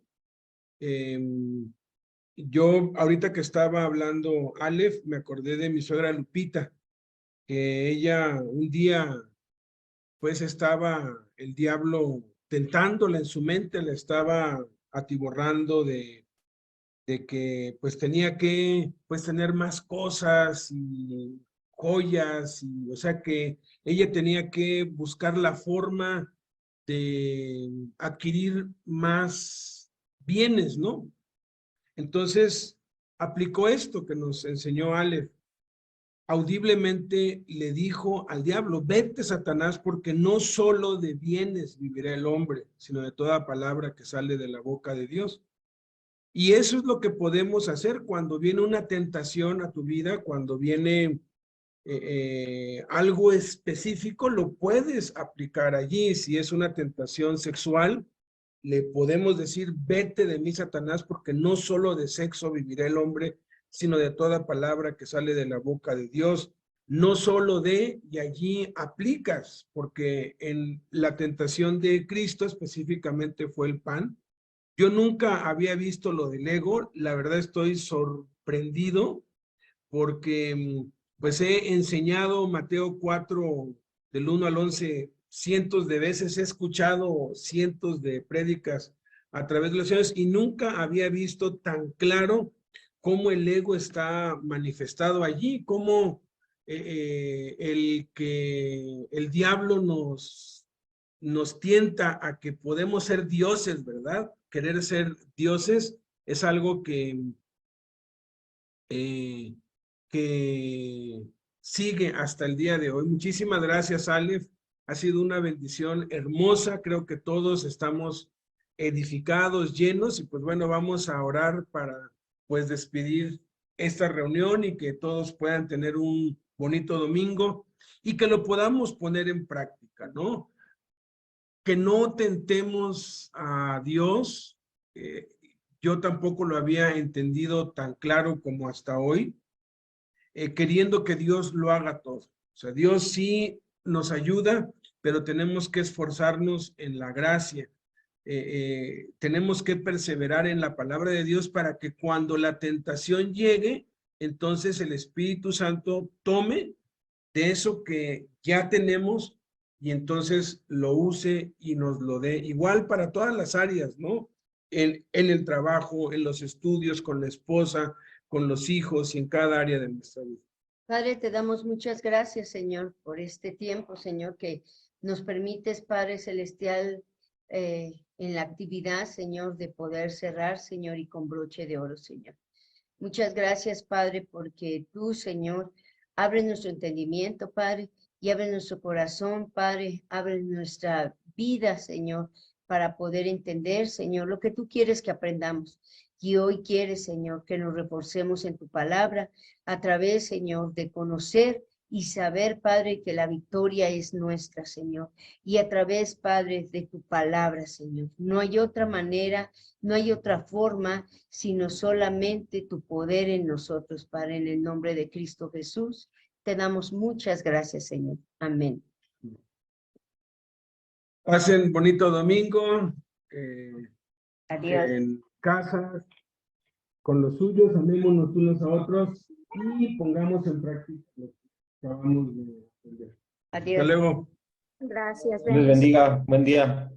Yo ahorita que estaba hablando Aleph, me acordé de mi suegra Lupita, que ella un día, pues estaba el diablo tentándola en su mente, la estaba atiborrando de que pues tenía que pues tener más cosas y joyas, y o sea que ella tenía que buscar la forma de adquirir más bienes, ¿no? Entonces, aplicó esto que nos enseñó Aleph. Audiblemente le dijo al diablo, vete, Satanás, porque no solo de bienes vivirá el hombre, sino de toda palabra que sale de la boca de Dios. Y eso es lo que podemos hacer cuando viene una tentación a tu vida, cuando viene algo específico, lo puedes aplicar allí. Si es una tentación sexual, le podemos decir, vete de mí, Satanás, porque no solo de sexo vivirá el hombre, sino de toda palabra que sale de la boca de Dios. No solo de, y allí aplicas, porque en la tentación de Cristo específicamente fue el pan. Yo nunca había visto lo del ego, la verdad estoy sorprendido porque pues he enseñado Mateo 4 del 1 al 11 cientos de veces, he escuchado cientos de prédicas a través de los años y nunca había visto tan claro cómo el ego está manifestado allí, cómo el diablo nos tienta a que podemos ser dioses, ¿verdad? Querer ser dioses es algo que sigue hasta el día de hoy. Muchísimas gracias, Aleph. Ha sido una bendición hermosa. Creo que todos estamos edificados, llenos, y pues bueno, vamos a orar para pues despedir esta reunión y que todos puedan tener un bonito domingo y que lo podamos poner en práctica, ¿no? Que no tentemos a Dios. Yo tampoco lo había entendido tan claro como hasta hoy. Queriendo que Dios lo haga todo. O sea, Dios sí nos ayuda, pero tenemos que esforzarnos en la gracia. Tenemos que perseverar en la palabra de Dios para que cuando la tentación llegue, entonces el Espíritu Santo tome de eso que ya tenemos y entonces lo use y nos lo dé. Igual para todas las áreas, ¿no? En el trabajo, en los estudios, con la esposa, con los hijos y en cada área de nuestra vida. Padre, te damos muchas gracias, Señor, por este tiempo, Señor, que nos permites, Padre Celestial, en la actividad, Señor, de poder cerrar, Señor, y con broche de oro, Señor. Muchas gracias, Padre, porque tú, Señor, abres nuestro entendimiento, Padre, y abre nuestro corazón, Padre, abre nuestra vida, Señor, para poder entender, Señor, lo que tú quieres que aprendamos. Y hoy quieres, Señor, que nos reforcemos en tu palabra a través, Señor, de conocer y saber, Padre, que la victoria es nuestra, Señor. Y a través, Padre, de tu palabra, Señor. No hay otra manera, no hay otra forma, sino solamente tu poder en nosotros, Padre, en el nombre de Cristo Jesús. Te damos muchas gracias, Señor. Amén. Pasen bonito domingo. Adiós. En casa, con los suyos, amémonos unos a otros y pongamos en práctica lo que acabamos de aprender. Adiós. Hasta luego. Gracias. Dios les bendiga. Buen día.